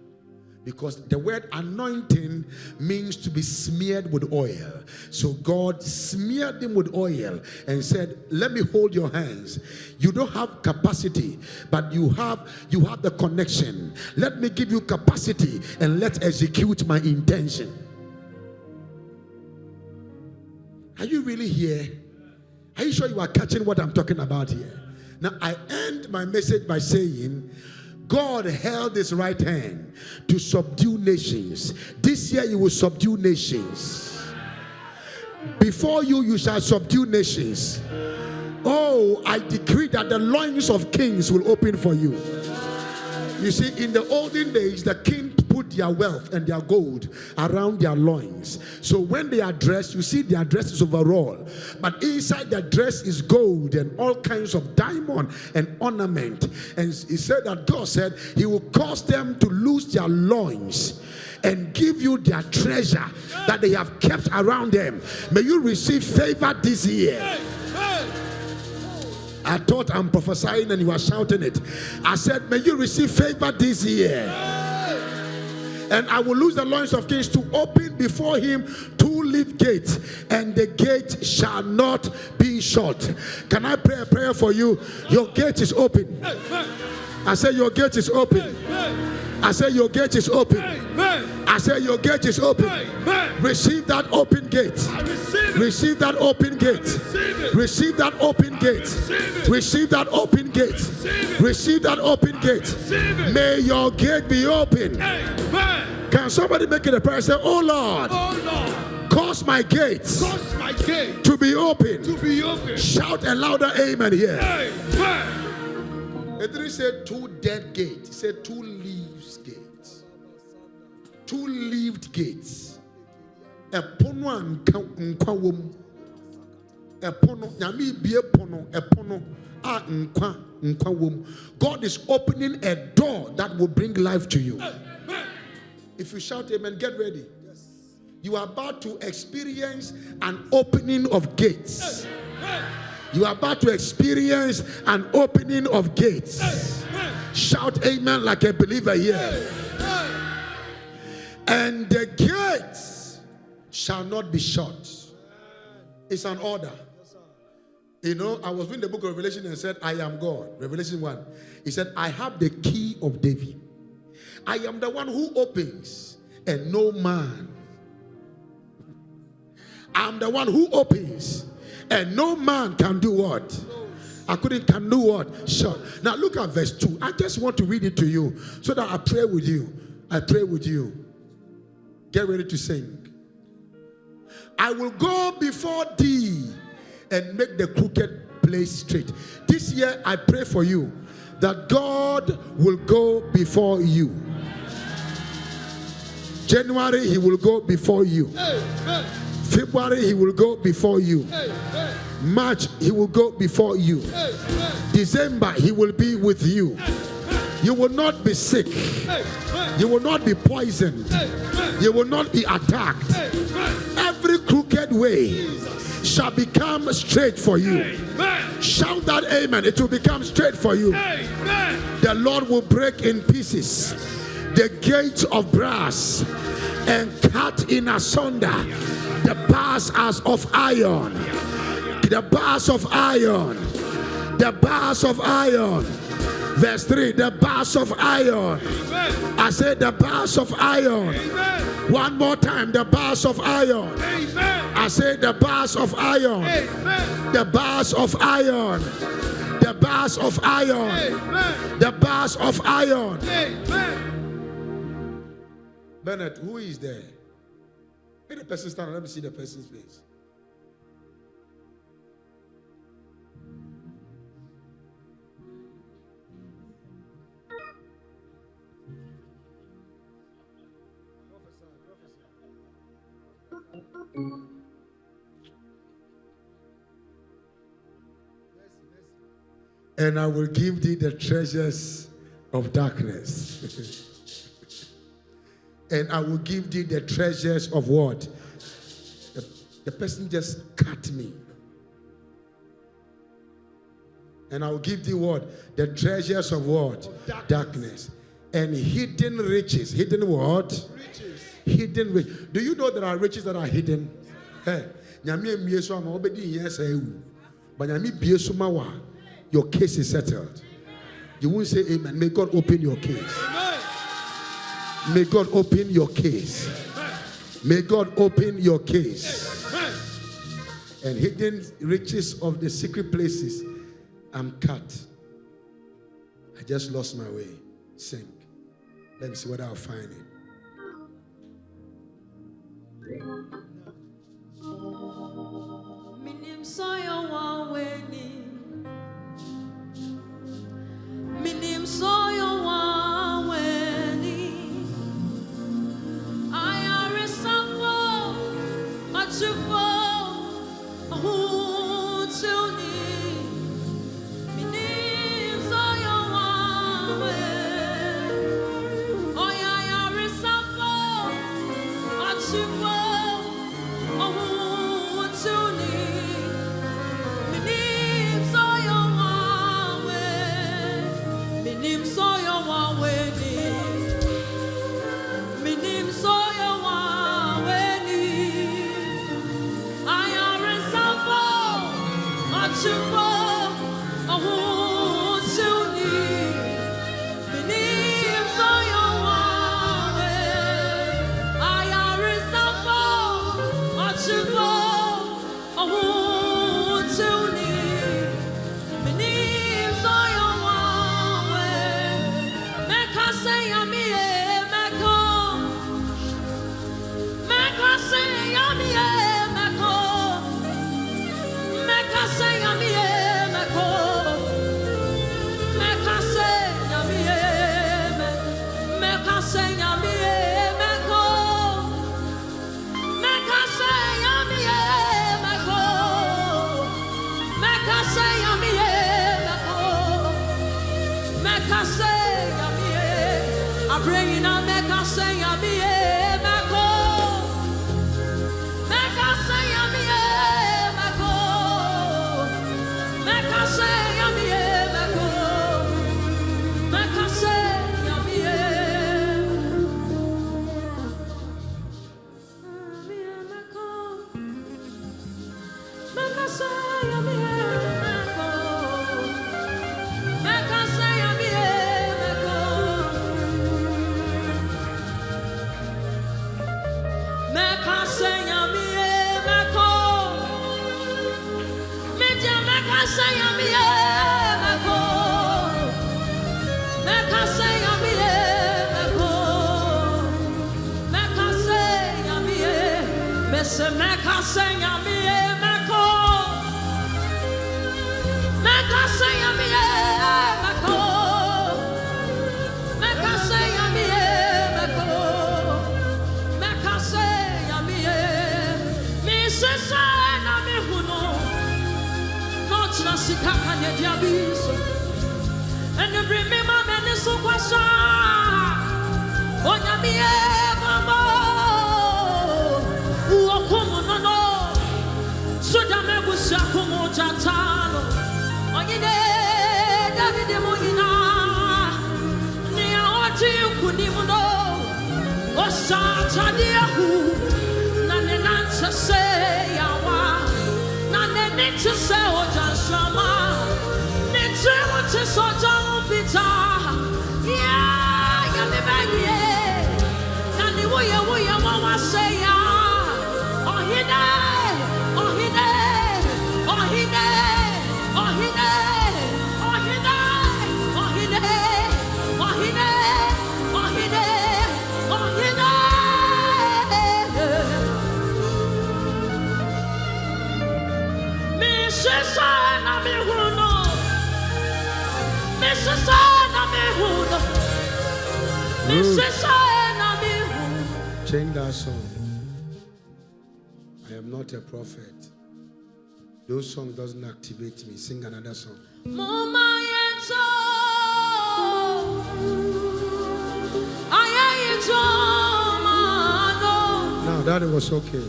A: Because the word anointing means to be smeared with oil. So God smeared him with oil and said, let me hold your hands. You don't have capacity, but you have the connection. Let me give you capacity and let's execute my intention. Are you really here? Are you sure you are catching what I'm talking about here? Now, I end my message by saying, God held his right hand to subdue nations. This year you will subdue nations. Before you shall subdue nations. Oh, I decree that the loins of kings will open for you. You see, in the olden days, the king put their wealth and their gold around their loins. So when they are dressed, you see their dress is overall. But inside the dress is gold and all kinds of diamond and ornament. And he said that God said he will cause them to lose their loins. and give you their treasure that they have kept around them. May you receive favor this year. I thought I'm prophesying and you are shouting it. I said, may you receive favor this year. And I will loose the loins of kings to open before him 2 leaf gates, and the gate shall not be shut. Can I pray a prayer for you? Your gate is open. I say your gate is open. I say your gate is open. I say your gate is open. Receive that open gate. Receive that open gate. Receive that open gate. Receive that open gate. Receive that open gate. May your gate be open. Can somebody make it a prayer? Say, oh Lord, cause my gates to be open. Shout a louder amen here. It didn't say 2 dead gates. It said 2 leaves gates. 2 leaved gates. Epono anka wom. Epono nyame bie pono epono a nkwa wom. God is opening a door that will bring life to you. If you shout amen, get ready. You are about to experience an opening of gates. You are about to experience an opening of gates. Shout amen like a believer here. And the gates shall not be shut. It's an order. You know, I was reading the book of Revelation and said, I am God. Revelation 1. He said, I have the key of David. I am the one who opens and no man. I'm the one who opens and no man can do what? Can do what? Sure. Now look at verse 2. I just want to read it to you so that I pray with you. I pray with you. Get ready to sing. I will go before thee and make the crooked place straight. This year I pray for you that God will go before you. January, he will go before you. February, he will go before you. March, he will go before you. December, he will be with you. You will not be sick. You will not be poisoned. You will not be attacked. Every crooked way shall become straight for you. Shout that amen. It will become straight for you. The Lord will break in pieces the gates of brass and cut in asunder the bars as of iron. The bars of iron. The bars of iron. Verse 3, the bars of iron. I said the bars of iron. One more time, the bars of iron. I said the bars of iron. The bars of iron. The bars of iron. The bars of iron. Bernard, who is there? Let the person stand. Let me see the person's face. And I will give thee the treasures of darkness. And I will give thee the treasures of what? The person just cut me. And I will give thee what? The treasures of what? Of darkness. And hidden riches. Hidden what? Riches. Hidden riches. Do you know there are riches that are hidden? Hey, but your case is settled. You won't say amen. May God open your case. May God open your case. May God open your case. And hidden riches of the secret places, I'm cut. I just lost my way. Sing. Let me see what I'll find it.
C: Minim soyo waweni. Minim soyo waweni. I resemble machupo ahutuni. Minim soyo waweni. I resemble And you bring me my man so kwasa. Onya mi e mama. Uokumu no no. Suda me busia kumu jatano. Onyine David moyina. Ni oti kunimu no. Osa chadia hu. Na ne nansa se yawa. Na ne nitse se ojanshama. To Sojan Pita, yeah, you're the baby, and the way you mama say, oh, he died, oh, he died, oh, he died, oh, he died, oh, he died, oh, he died, oh, he died, oh, he died, oh, he died. Me says, I'm a
A: Change that song. I am not a prophet. Those songs doesn't activate me. Sing another song. Now that was okay.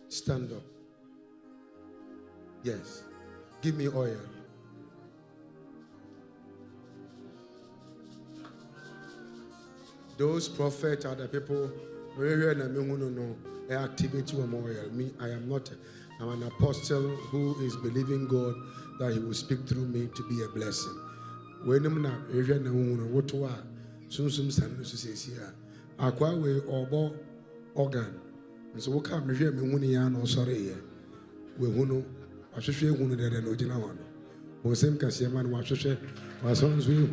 A: Stand up. Yes. Give me oil. Those prophets are the people who activate you more. Me, I am not. I'm an apostle who is believing God that He will speak through me to be a blessing. When I'm not, what to soon says here. Aqua way or organ. And so what come here me when you are no sorry. We who know I should share one of the original one. Who same can see man watch share was on we.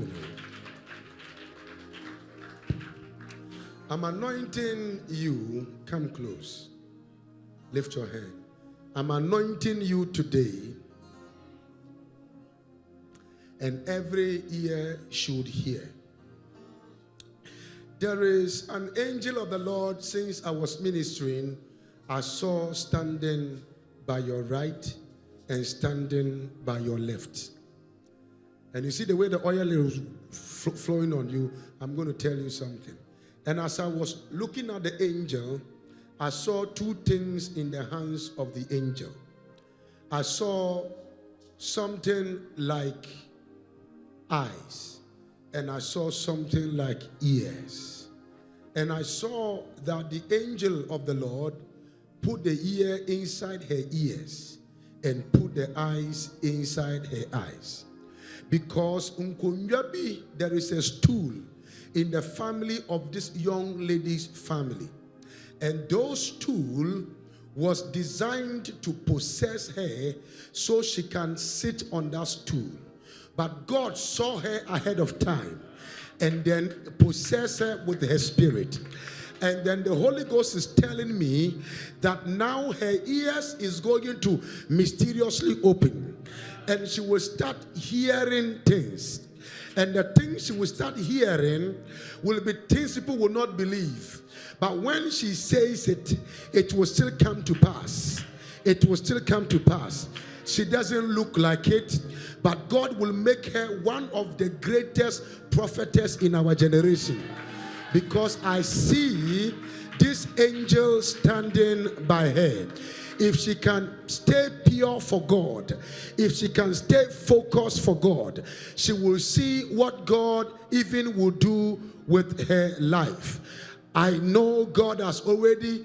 A: I'm anointing you. Come close. Lift your hand. I'm anointing you today. And every ear should hear. There is an angel of the Lord since I was ministering. I saw standing by your right and standing by your left. And you see the way the oil is flowing on you. I'm going to tell you something. And as I was looking at the angel, I saw two things in the hands of the angel. I saw something like eyes, and I saw something like ears. And I saw that the angel of the Lord put the ear inside her ears and put the eyes inside her eyes. Because there is a stool in the family of this young lady's family. And those stool was designed to possess her so she can sit on that stool. But God saw her ahead of time and then possess her with her spirit. And then the Holy Ghost is telling me that now her ears is going to mysteriously open and she will start hearing things. And the things she will start hearing will be things people will not believe. But when she says it, it will still come to pass. It will still come to pass. She doesn't look like it, but God will make her one of the greatest prophetess in our generation. Because I see this angel standing by her. If she can stay pure for God, if she can stay focused for God, she will see what God even will do with her life. I know God has already...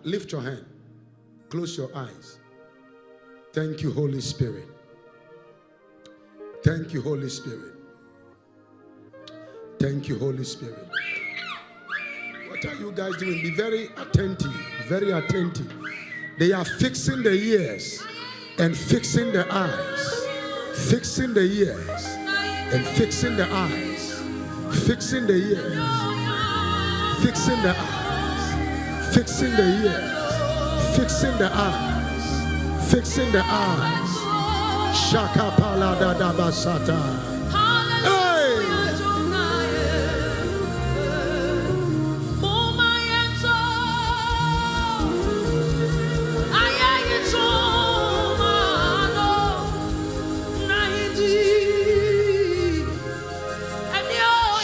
A: lift your hand. Close your eyes. Thank you, Holy Spirit. Thank you, Holy Spirit. Thank you, Holy Spirit. What are you guys doing? Be very attentive. Very attentive. They are fixing the ears and fixing the eyes. Fixing the ears and fixing the eyes. Fixing the ears. Fixing the eyes. Fixing the ears. Fixing the eyes. Fixing the eyes. Shaka pala da da basata.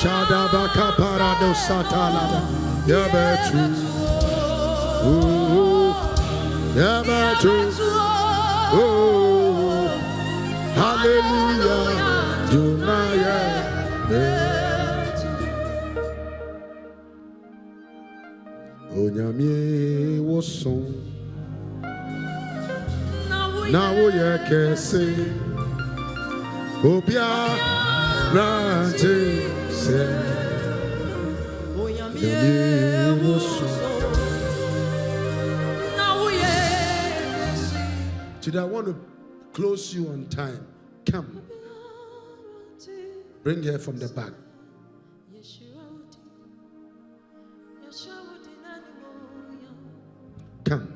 A: Shadabaka parado satalada. Yabetu. Yabetu. Oh, hallelujah. Dunaya. Onyamie woson. Na wo ye kese. Obia rante se. Onyamie woson. Today I want to close you on time. Come. Bring her from the back. Come.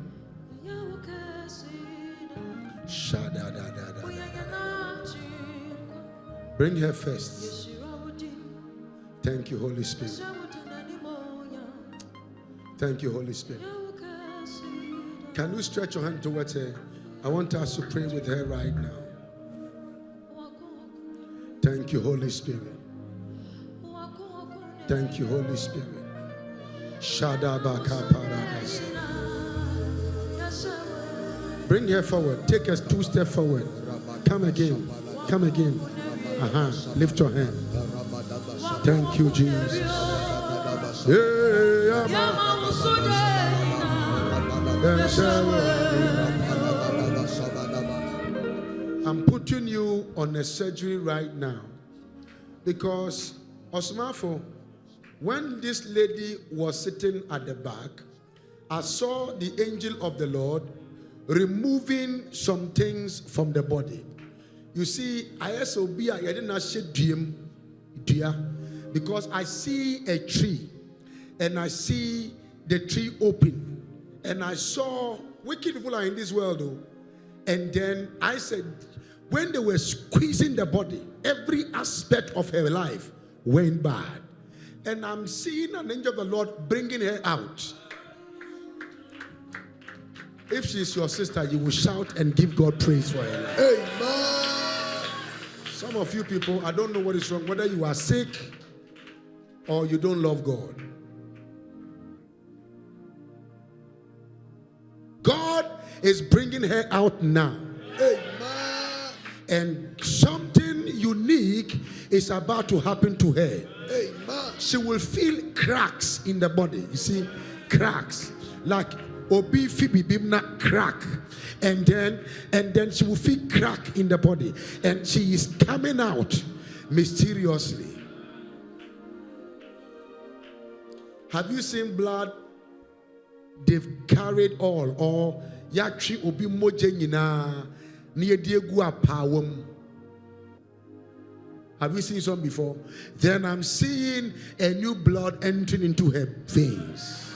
A: Bring her first. Thank you, Holy Spirit. Thank you, Holy Spirit. Can you stretch your hand towards her? I want us to pray with her right now. Thank you, Holy Spirit. Thank you, Holy Spirit. Shadabaka Paradise. Bring her forward. Take us 2 steps forward. Come again. Come again. Lift your hand. Thank you, Jesus. I'm putting you on a surgery right now because Osmafo, when this lady was sitting at the back, I saw the angel of the Lord removing some things from the body. You see, I didn't because I see a tree and I see the tree open and I saw wicked people are in this world though. And then I said, when they were squeezing the body, every aspect of her life went bad. And I'm seeing an angel of the Lord bringing her out. If she's your sister, you will shout and give God praise for her life. Amen. Some of you people, I don't know what is wrong, whether you are sick or you don't love God. God is bringing her out now.
B: Amen.
A: And something unique is about to happen to her.
B: Amen.
A: She will feel cracks in the body. You see, cracks. Like Obi Phoebe Bimna crack. And then she will feel crack in the body. And she is coming out mysteriously. Have you seen blood they've carried all, or yatri obi moje nyina na yedi egu apawam? Have you seen some before? Then I'm seeing a new blood entering into her veins.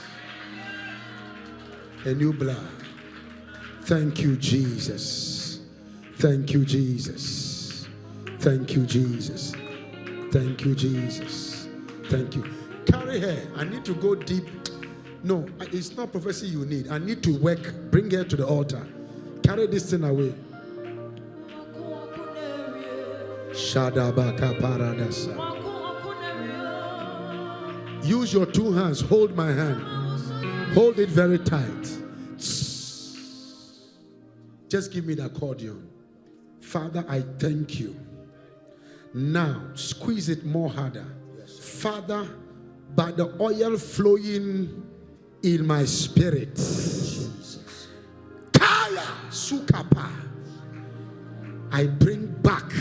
A: A new blood. Thank you, Jesus. Thank you, Jesus. Thank you, Jesus. Thank you, Jesus. Thank you. Carry her. I need to go deep. No, it's not prophecy you need. I need to work. Bring her to the altar. Carry this thing away. Shadabaka paradasa. Use your two hands. Hold my hand. Hold it very tight. Just give me the accordion. Father, I thank you. Now, squeeze it more harder. Father, by the oil flowing in my spirit. Kaya Sukapa. I bring back.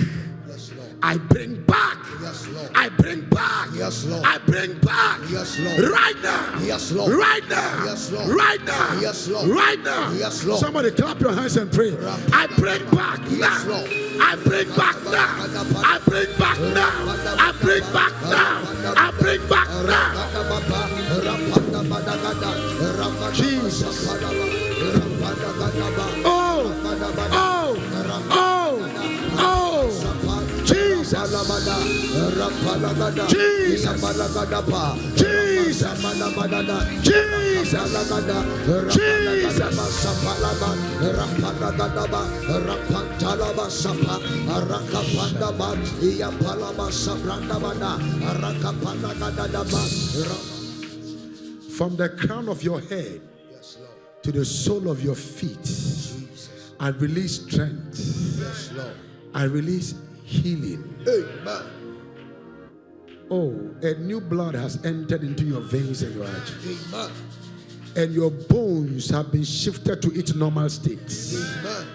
B: Yes, Lord.
A: I bring back.
B: Yes, Lord.
A: I bring back.
B: Yes, Lord.
A: I bring back.
B: Yes, Lord.
A: Right now.
B: Yes, Lord.
A: Right now.
B: Yes, Lord.
A: Right now.
B: Yes, Lord.
A: Right now.
B: Yes, Lord.
A: Somebody clap your hands and pray. I bring back
B: Yes,
A: now.
B: Lord.
A: I bring back now. I bring back now. I bring back now. I bring back now. Jesus. Oh. Oh. Oh. Oh. Jesus. Jesus. From the crown of your head to the sole of your feet, I release strength.
B: Yes, Lord.
A: I release healing.
B: Amen.
A: Oh, a new blood has entered into your veins and your arteries.
B: Amen.
A: And your bones have been shifted to its normal states.
B: Amen.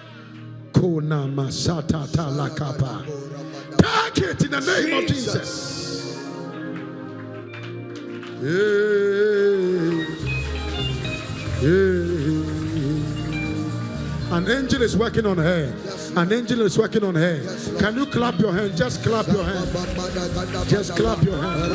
A: Kona masata talakapa. Take it in the name of Jesus. An angel is working on her. An angel is working on her. Can you clap your hand? Just clap your hand. Just clap your hand.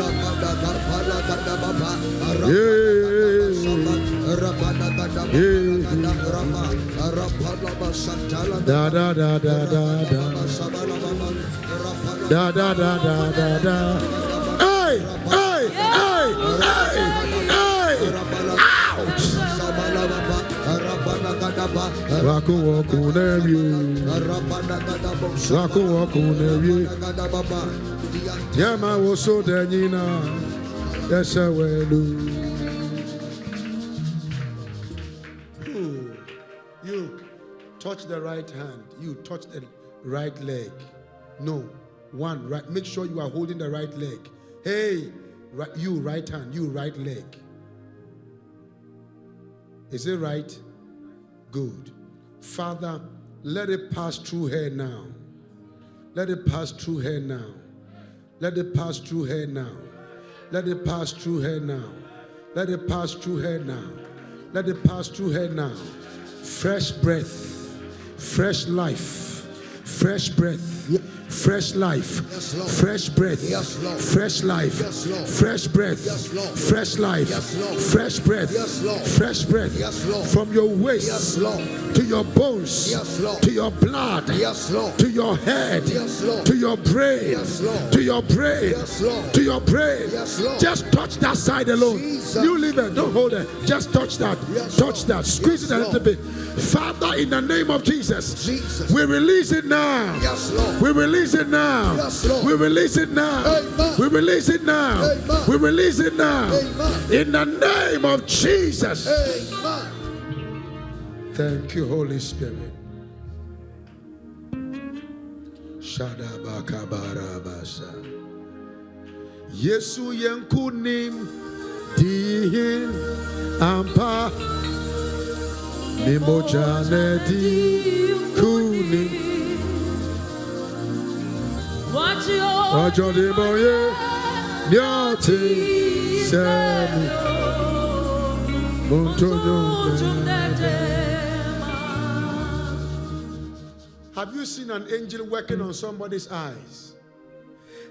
A: Da da da da da da. Da da da da da da. Hey! Hey! Hey! Hey! Hey! Out! Raku waku nevi, Raku waku nevi. Yama woso denina, yesa welu. You touch the right hand. You touch the right leg. No, one right. Make sure you are holding the right leg. Hey, you right hand. You right leg. Is it right? Good. Father, let it pass through her now. Let it pass through her now. Let it pass through her now. Let it pass through her now. Let it pass through her now. Let it pass through her now. Fresh breath, fresh life, fresh breath. Fresh life, fresh breath, fresh life, fresh breath, fresh life, fresh breath, fresh breath from your waist to your bones, to your blood, to your head, to your brain, to your brain, to your brain. Just touch that side alone. You leave it, don't hold it. Just touch that, touch that, squeeze it a little bit. Father, in the name of Jesus, we release it now. We release it now. We release it now. We release it now. We release it now. In the name of Jesus. Thank you, Holy Spirit. Shadabakabarabasa. Yesu yankunim dihin ampa nimojane di kunim. Wajo de boye nyati semi muntonyo. Have you seen an angel working on somebody's eyes?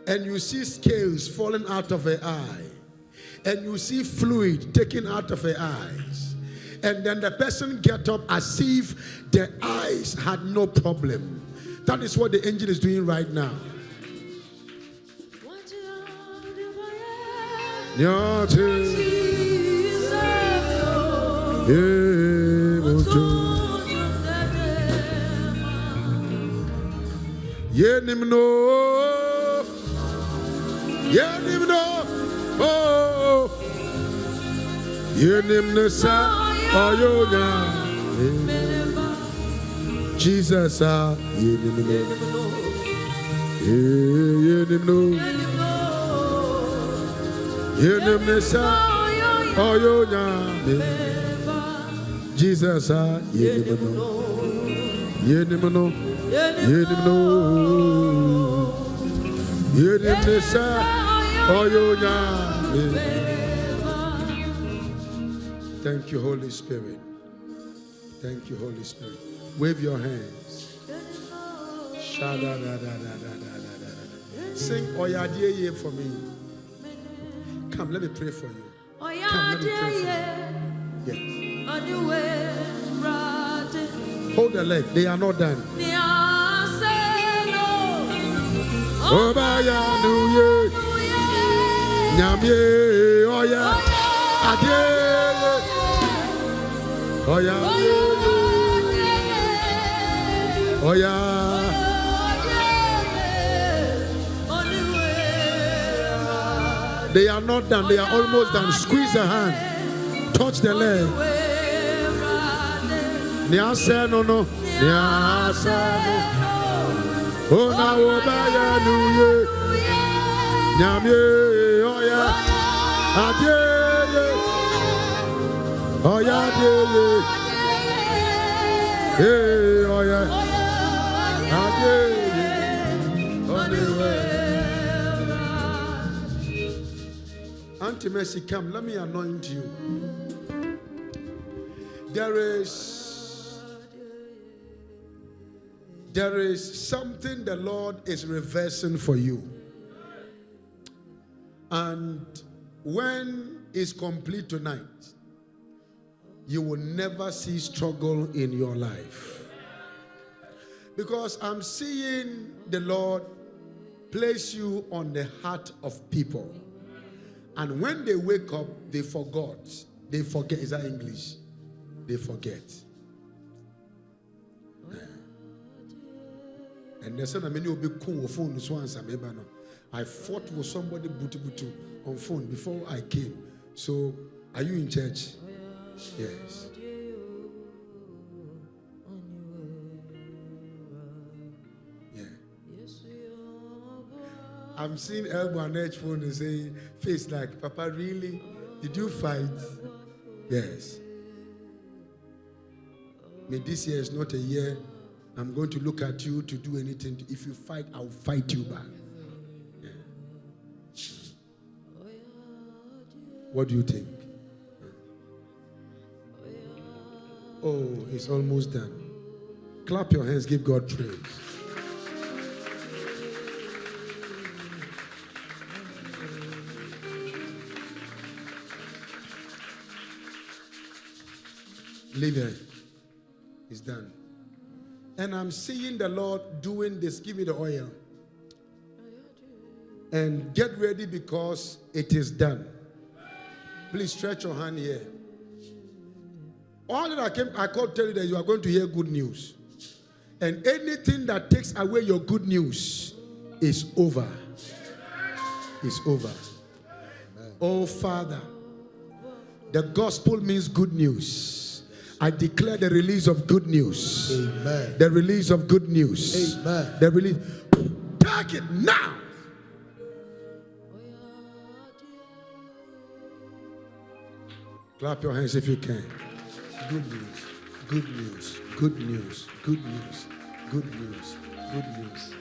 A: And you see scales falling out of her eye. And you see fluid taken out of her eyes. And then the person get up as if the eyes had no problem. That is what the angel is doing right now. Yenimno, oh, yenimno sa ayonya, Jesus yenimno, yenimno sa ayonya, Jesus yenimno. Thank you, Holy Spirit. Thank you, Holy Spirit. Wave your hands. Sing Oyadie for me. Come, let me pray for you. Come, let me pray for you. Yes. Hold the leg. They are not done. Obayanuye, Nyamye, Oya, Ade, Oya, Oya. They are not done. They are almost done. Squeeze the hand. Touch the leg. Nyasa no. Nyasa no. Oh na obayanuye, Nyamye, Oya, Ade, Oya, Oya, Ade, Auntie Mercy, come, let me anoint you. There is something the Lord is reversing for you. And when it's complete tonight, you will never see struggle in your life. Because I'm seeing the Lord place you on the heart of people. And when they wake up, they forgot. They forget. Is that English? They forget. And the son of many will be cool phone so answer me. I fought with somebody butu on phone before I came. So are you in church? Yes. Yeah. I'm seeing elbow and edge phone and saying face like, Papa, really? Did you fight? Yes. May this year is not a year I'm going to look at you to do anything. If you fight, I'll fight you back. Yeah. What do you think? Oh, it's almost done. Clap your hands, give God praise. Leave it. It's done. And I'm seeing the Lord doing this. Give me the oil. And get ready because it is done. Please stretch your hand here. All that I can't tell you that you are going to hear good news. And anything that takes away your good news is over. It's over. Amen. Oh, Father, the gospel means good news. I declare the release of good news.
B: Amen.
A: The release of good news.
B: Amen.
A: The release. Take it now. Clap your hands if you can. Good news. Good news. Good news. Good news. Good news. Good news.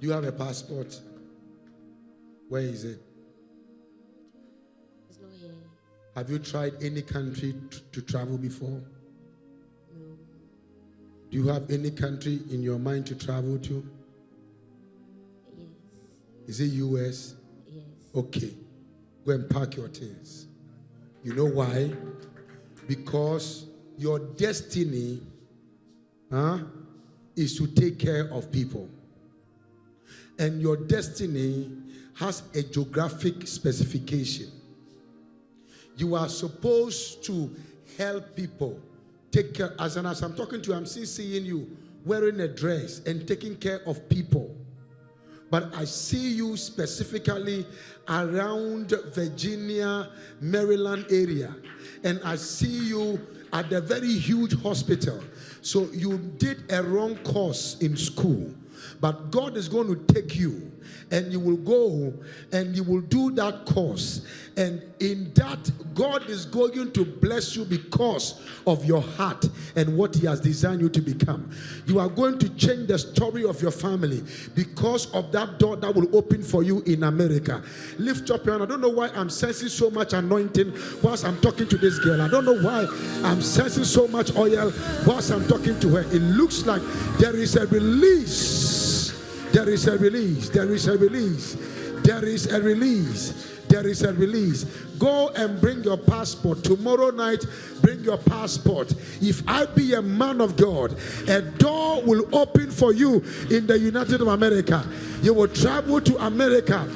A: You have a passport. Where is it?
C: It's not here.
A: Have you tried any country to travel before?
C: No.
A: Do you have any country in your mind to travel to?
C: Yes.
A: Is it US?
C: Yes.
A: Okay. Go and pack your things. You know why? Because your destiny is to take care of people. And your destiny has a geographic specification. You are supposed to help people, take care. As I'm talking to you, I'm still seeing you wearing a dress and taking care of people. But I see you specifically around Virginia, Maryland area. And I see you at a very huge hospital. So you did a wrong course in school. But God is going to take you and you will go and you will do that course. And in that, God is going to bless you because of your heart and what He has designed you to become. You are going to change the story of your family because of that door that will open for you in America. Lift up your hand. I don't know why I'm sensing so much anointing whilst I'm talking to this girl. I don't know why I'm sensing so much oil whilst I'm talking to her. It looks like there is a release. There is a release. There is a release. There is a release. There is a release. Go and bring your passport. Tomorrow night, bring your passport. If I be a man of God, a door will open for you in the United States of America. You will travel to America.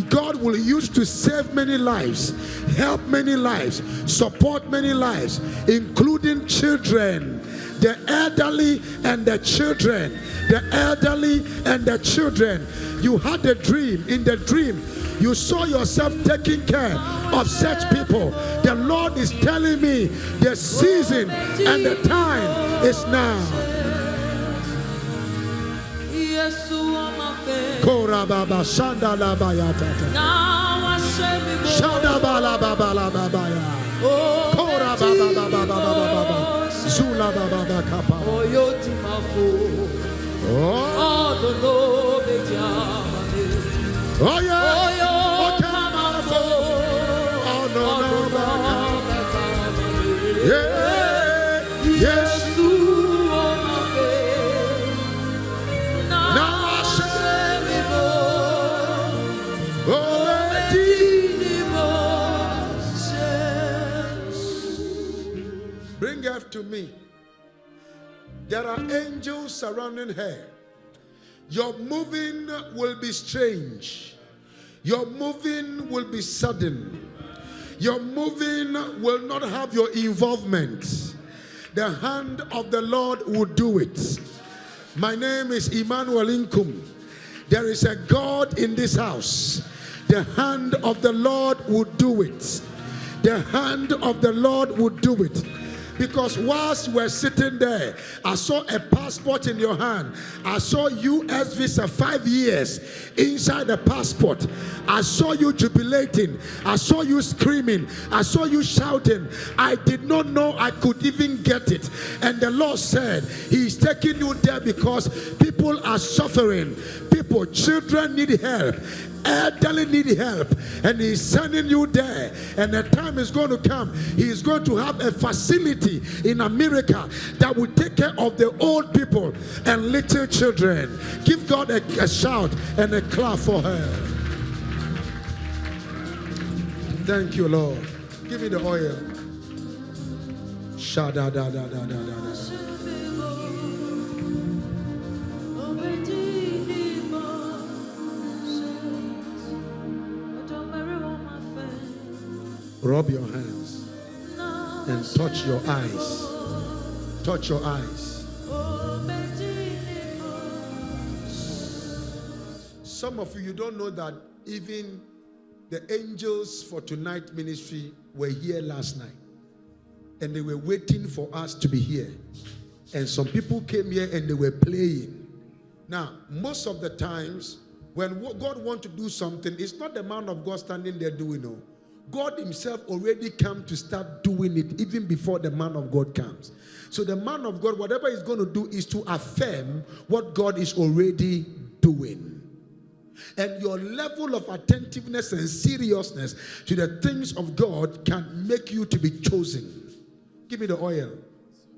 A: God will use to save many lives, help many lives, support many lives, including children, the elderly and the children. The elderly and the children. You had a dream. In the dream, you saw yourself taking care of such people. The Lord is telling me the season and the time is now. Korababa Shandala Bayatata. Shadabala Babala Babaya. Korababa Baba Zula Baba Kappa. Oh yeah. Yes. Bring her to me. There are angels surrounding her. Your moving will be strange. Your moving will be sudden. Your moving will not have your involvement. The hand of the Lord will do it. My name is Emmanuel Nkum. There is a God in this house. The hand of the Lord will do it. The hand of the Lord will do it. Because whilst we're sitting there, I saw a passport in your hand. I saw US visa 5 years inside the passport. I saw you jubilating. I saw you screaming. I saw you shouting. I did not know I could even get it. And the Lord said, He's taking you there because people are suffering. People, children need help. Elderly need help, and He's sending you there. And the time is going to come. He is going to have a facility in America that will take care of the old people and little children. Give God a shout and a clap for her. Thank you, Lord. Give me the oil. Shada da da da da da. Rub your hands and touch your eyes. Touch your eyes. Some of you don't know that even the angels for tonight ministry were here last night. and they were waiting for us to be here. And some people came here and they were playing. Now, most of the times, when God wants to do something, it's not the man of God standing there doing it. God himself already come to start doing it even before the man of God comes. So the man of God, whatever he's going to do is to affirm what God is already doing. And your level of attentiveness and seriousness to the things of God can make you to be chosen. Give me the oil.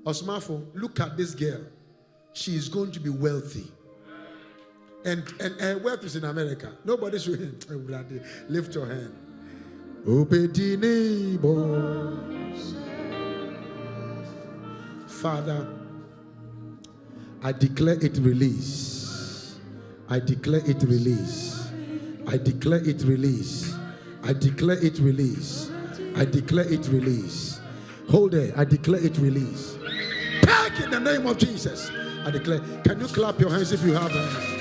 A: Osmafo, look at this girl. She is going to be wealthy. And her wealth is in America. Nobody should lift your hand. Father, I declare it release. I declare it release. I declare it release. I declare it release. I declare it release. Hold there. I declare it release. Take in the name of Jesus. I declare. Can you clap your hands if you have hands?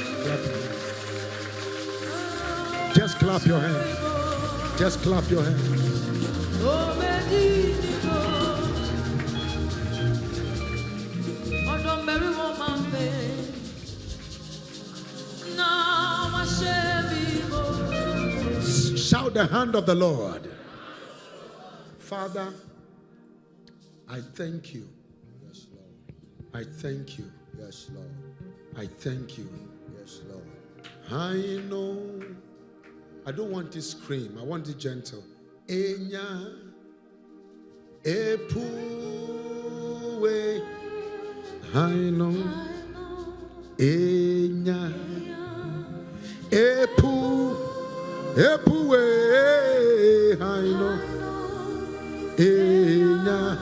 A: Just clap your hands. Just clap your hands. Shout the hand of the Lord. Father, I thank you.
B: Yes, Lord.
A: I thank you.
B: Yes, Lord.
A: I thank you.
B: Yes, Lord.
A: I know. I don't want to scream. I want it gentle. Enya epuwe. I know. Enya epuwe. I know. Enya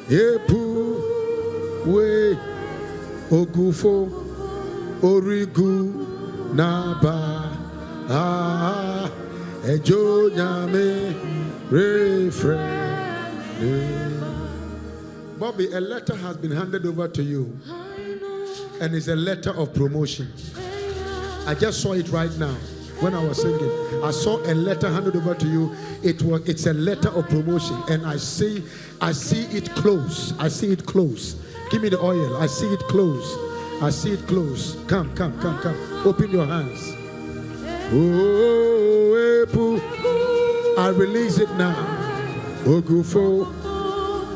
A: epuwe. Ogufo origu naba. Ejo nyame refrain. Bobby, a letter has been handed over to you, and it's a letter of promotion. I just saw it right now when I was singing. I saw a letter handed over to you. It's a letter of promotion, and I see it close. I see it close. Give me the oil. I see it close. I see it close. Come. Open your hands. Oh, Epu, I release it now. Ogufo,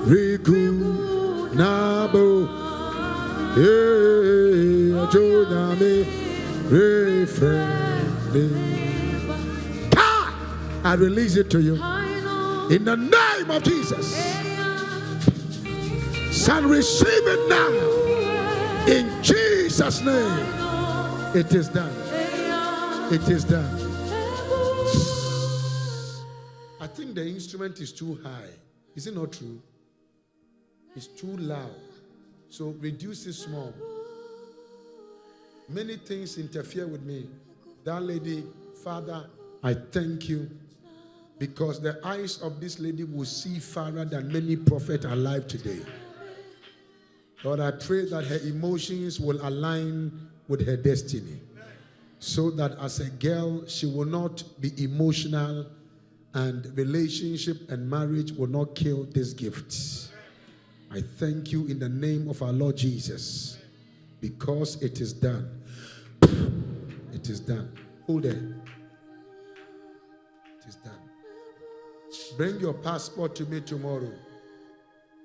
A: Rigu, Nabo, Joname, Refrain. I release it to you. In the name of Jesus. Son, receive it now. In Jesus' name. It is done. It is done. I think the instrument is too high. Is it not true? It's too loud. So reduce it small. Many things interfere with me. That lady, Father, I thank you because the eyes of this lady will see farther than many prophets alive today. Lord, I pray that her emotions will align with her destiny, so that as a girl, she will not be emotional, and relationship and marriage will not kill this gift. I thank you in the name of our Lord Jesus, because it is done. It is done. Hold it. It is done. Bring your passport to me tomorrow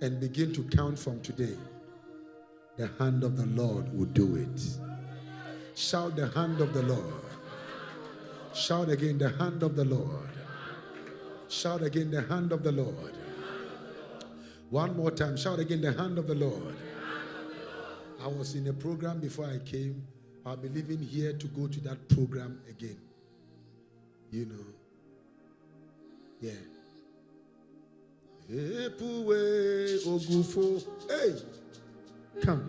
A: and begin to count from today. The hand of the Lord will do it. Shout the hand of the Lord. Shout again, the hand of the Lord. Shout again, the hand of the Lord. One more time, shout again, the hand of the Lord. I was in a program before I came. I'll be leaving here to go to that program again. You know. Yeah. Epuwe ogufo. Hey. Come.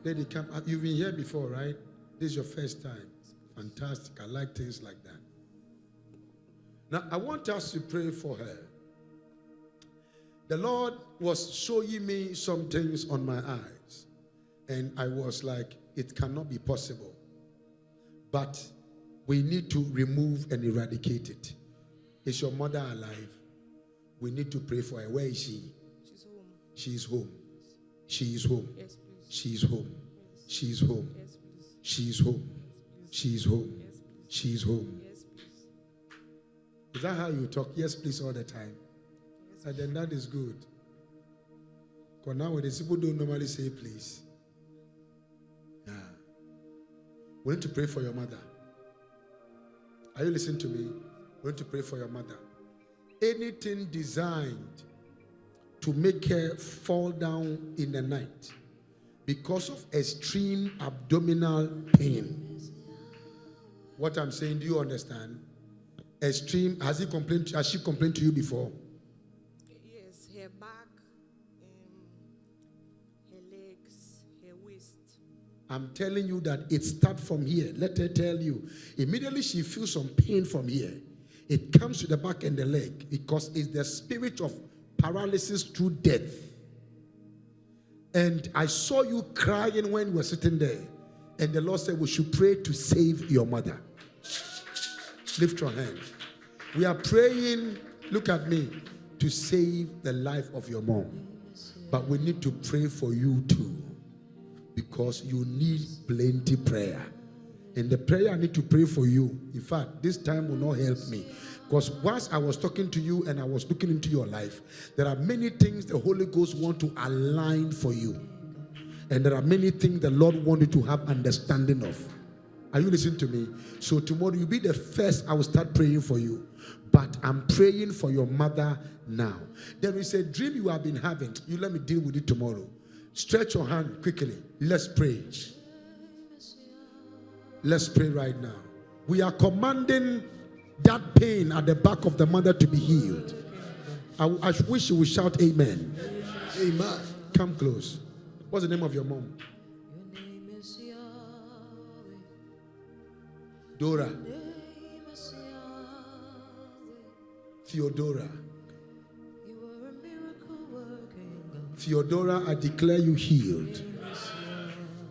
A: Lady, come. You've been here before, right? This is your first time. Fantastic. I like things like that. Now, I want us to pray for her. The Lord was showing me some things on my eyes, and I was like, it cannot be possible. but we need to remove and eradicate it. Is your mother alive? We need to pray for her. Where is she?
C: She's home.
A: She is home. She is home.
C: Yes, please.
A: She is home. She is home.
C: Yes, please.
A: She is home. She is home.
C: Yes, please.
A: She is home.
C: Yes, please.
A: Is that how you talk? Yes, please, all the time.
C: Yes,
A: And then that is good. Because nowadays people don't normally say please. Yeah. We need to pray for your mother. Are you listening to me? We need to pray for your mother. Anything designed to make her fall down in the night because of extreme abdominal pain. What I'm saying, do you understand? Extreme, has she complained to you before?
C: yes, her back, her legs, her waist.
A: I'm telling you that it starts from here. Let her tell you. Immediately she feels some pain from here. It comes to the back and the leg because it's the spirit of paralysis through death. And I saw you crying when you were sitting there. And the Lord said we should pray to save your mother. Lift your hand. We are praying, look at me, to save the life of your mom. But we need to pray for you too. Because you need plenty prayer. And the prayer I need to pray for you, in fact, this time will not help me. Because once I was talking to you and I was looking into your life, there are many things the Holy Ghost want to align for you. And there are many things the Lord wanted to have understanding of. Are you listening to me? So tomorrow you'll be the first I will start praying for you. But I'm praying for your mother now. There is a dream you have been having. You let me deal with it tomorrow. Stretch your hand quickly. Let's pray. Let's pray right now. We are commanding that pain at the back of the mother to be healed. I wish you would shout amen. Amen. Come close. What's the name of your mom? Dora. Theodora. Theodora, I declare you healed.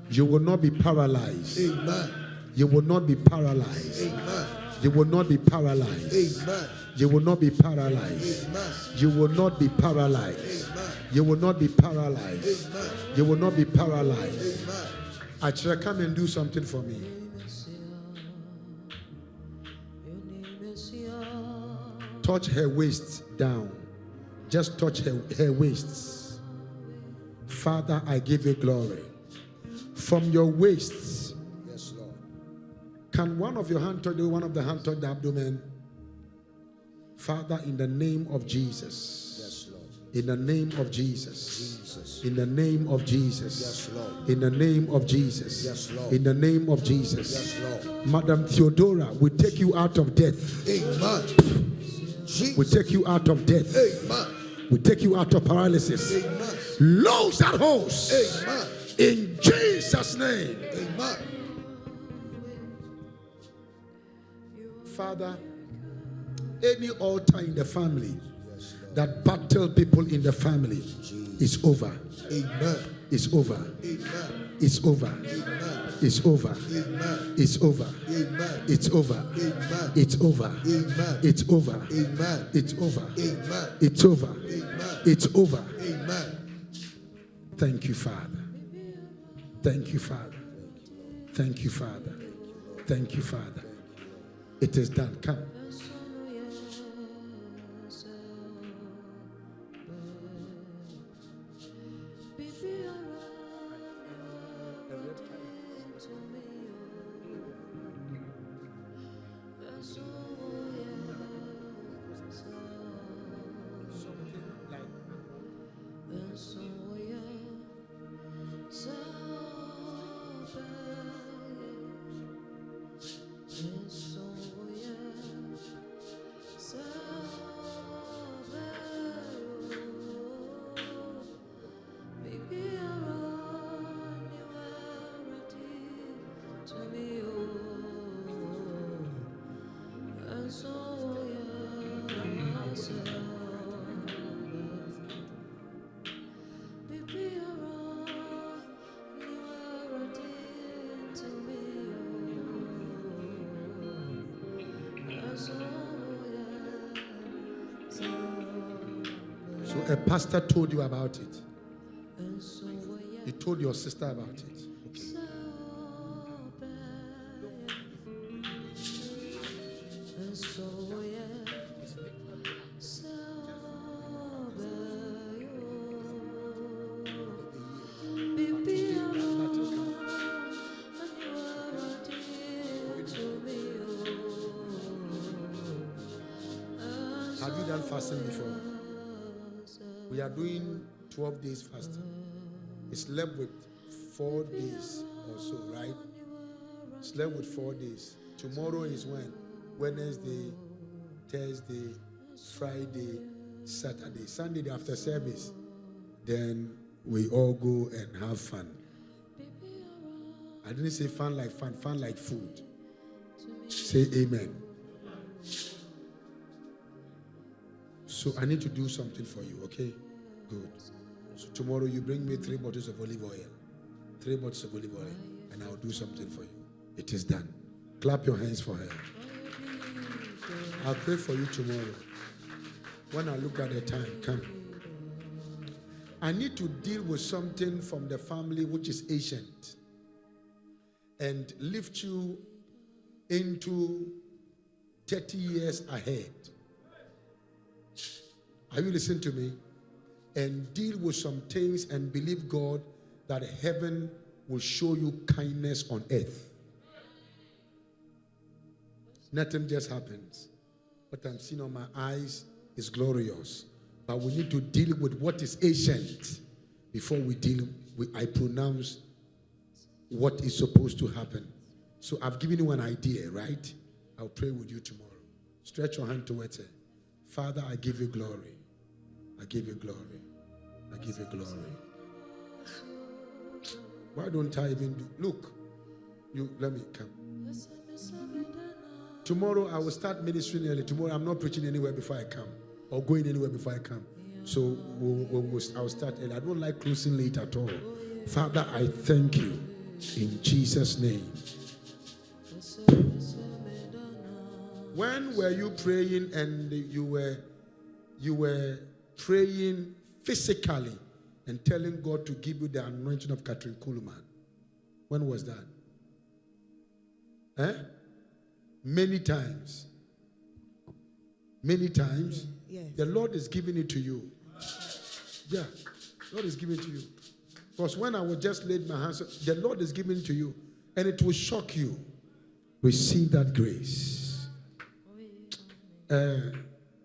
A: You will not be paralyzed.
B: Amen.
A: You will not be paralyzed.
B: Amen.
A: You will not be paralyzed.
B: Amen.
A: You will not be paralyzed.
B: Amen.
A: You will not be paralyzed.
B: Amen.
A: You will not be paralyzed.
B: Amen.
A: You will not be paralyzed.
B: Amen.
A: I shall come and do something for me. Touch her waist down. Just touch her waists. Father, I give you glory. From your waists.
B: Yes, Lord.
A: Can one of your hand touch the abdomen? Father, in the name of Jesus.
B: Yes, Lord.
A: In the name of Jesus.
B: Jesus.
A: In the name of Jesus.
B: Yes, Lord.
A: In the name of Jesus.
B: Yes, Lord.
A: In the name of Jesus.
B: Yes, Lord.
A: Madam Theodora, we take you out of death.
B: Amen. Jesus.
A: We take you out of death.
B: Amen.
A: We take you out of paralysis.
B: Amen.
A: Lose that horse.
B: Amen.
A: In Jesus' name.
B: Amen.
A: Father, any altar in the family that battle people in the family is over.
B: Amen.
A: It's over.
B: Amen.
A: It's over.
B: Amen.
A: It's over.
B: Amen.
A: It's over.
B: Amen.
A: It's over.
B: Amen.
A: It's over.
B: Amen.
A: It's over.
B: Amen.
A: It's over.
B: Amen.
A: It's over.
B: Amen.
A: It's over.
B: Amen.
A: Thank you, Father. Thank you, Father. Thank you, Father. Thank you, Father. It is done. Come. So a pastor told you about it. He told your sister about it. Okay. Have you done fasting before? We are doing 12 days fasting. It's left with 4 days or so, right? It's left with 4 days. Tomorrow is when? Wednesday, Thursday, Friday, Saturday. Sunday after service. Then we all go and have fun. I didn't say fun like fun, fun like food. Say amen. So I need to do something for you, okay? Good. So tomorrow you bring me 3 bottles of olive oil. 3 bottles of olive oil. And I'll do something for you. It is done. Clap your hands for her. I'll pray for you tomorrow. When I look at the time, come. I need to deal with something from the family which is ancient and lift you into 30 years ahead. Are you listening to me? And deal with some things and believe God that heaven will show you kindness on earth. Nothing just happens. What I'm seeing on my eyes is glorious. But we need to deal with what is ancient before we deal with, I pronounce what is supposed to happen. So I've given you an idea, right? I'll pray with you tomorrow. Stretch your hand towards it. Father, I give you glory. I give you glory. I give you glory. Why don't I even do? Look, let me come. Tomorrow I will start ministering early. Tomorrow I'm not preaching anywhere before I come or going anywhere before I come. So I'll start early. I don't like closing late at all. Father, I thank you in Jesus' name. When were you praying and you were praying physically and telling God to give you the anointing of Catherine Kuhlman? When was that? Many times. Many times.
D: Yes.
A: The Lord is giving it to you. Yeah. The Lord is giving it to you. Because when I was just laid my hands, the Lord is giving it to you. And it will shock you. Receive that grace.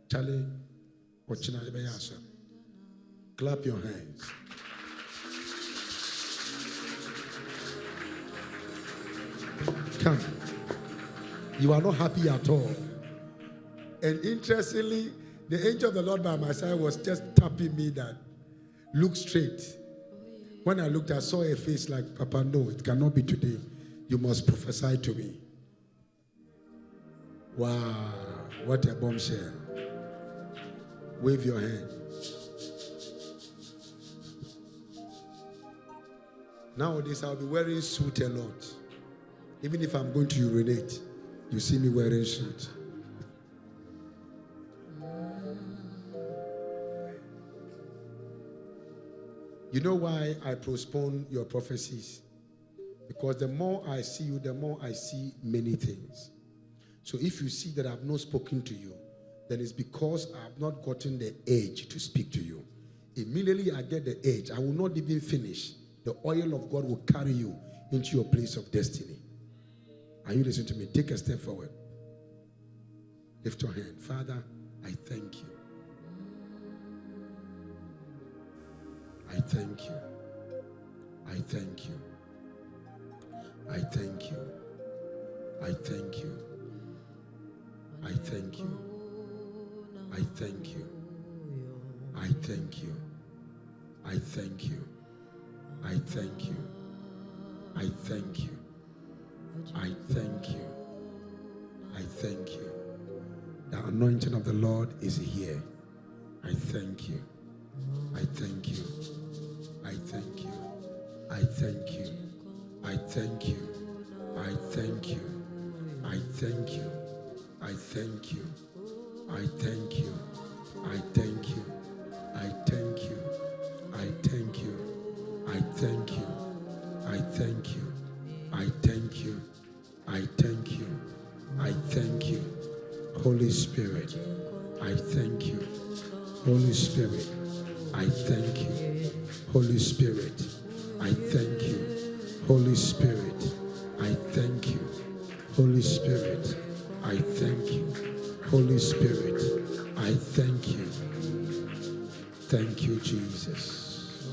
A: Charlie, clap your hands. Come. You are not happy at all. And interestingly, the angel of the Lord by my side was just tapping me that, look straight. When I looked, I saw a face like, Papa, no, it cannot be today. You must prophesy to me. Wow, what a bombshell. Wave your hand. Nowadays, I'll be wearing suit a lot. Even if I'm going to urinate, you see me wearing suit. You know why I postpone your prophecies? Because the more I see you, the more I see many things. So if you see that I've not spoken to you, then it's because I have not gotten the edge to speak to you. Immediately I get the edge, I will not even finish. The oil of God will carry you into your place of destiny. Are you listening to me? Take a step forward. Lift your hand. Father, I thank you. I thank you. I thank you. I thank you. I thank you. I thank you. I thank you. I thank you. I thank you. I thank you. I thank you. I thank you. I thank you. The anointing of the Lord is here. I thank you. I thank you. I thank you. I thank you. I thank you. I thank you. I thank you. I thank you. I thank you. I thank you. I thank you. I thank you. I thank you. I thank you. I thank you. I thank you. I thank you. Holy Spirit, I thank you. Holy Spirit, I thank you. Holy Spirit, I thank you. Holy Spirit, I thank you. Holy Spirit, I thank you. Holy Spirit, I thank you. Thank you, Jesus.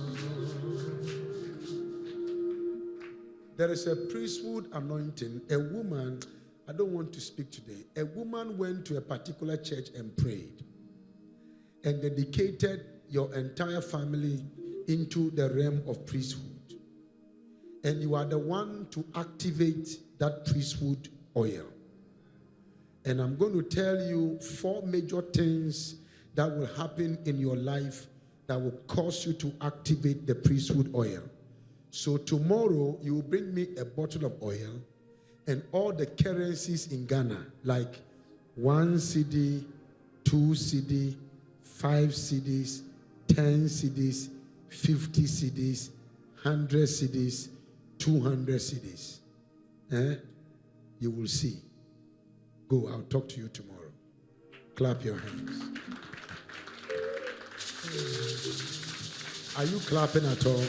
A: There is a priesthood anointing. A woman, I don't want to speak today. A woman went to a particular church and prayed and dedicated your entire family into the realm of priesthood. And you are the one to activate that priesthood oil. And I'm going to tell you 4 major things that will happen in your life that will cause you to activate the priesthood oil. So tomorrow, you will bring me a bottle of oil and all the currencies in Ghana, like 1 cedi, 2 cedi, 5 cedis, 10 cedis, 50 cedis, 100 cedis, 200 cedis. You will see. Go, I'll talk to you tomorrow. Clap your hands. Are you clapping at all?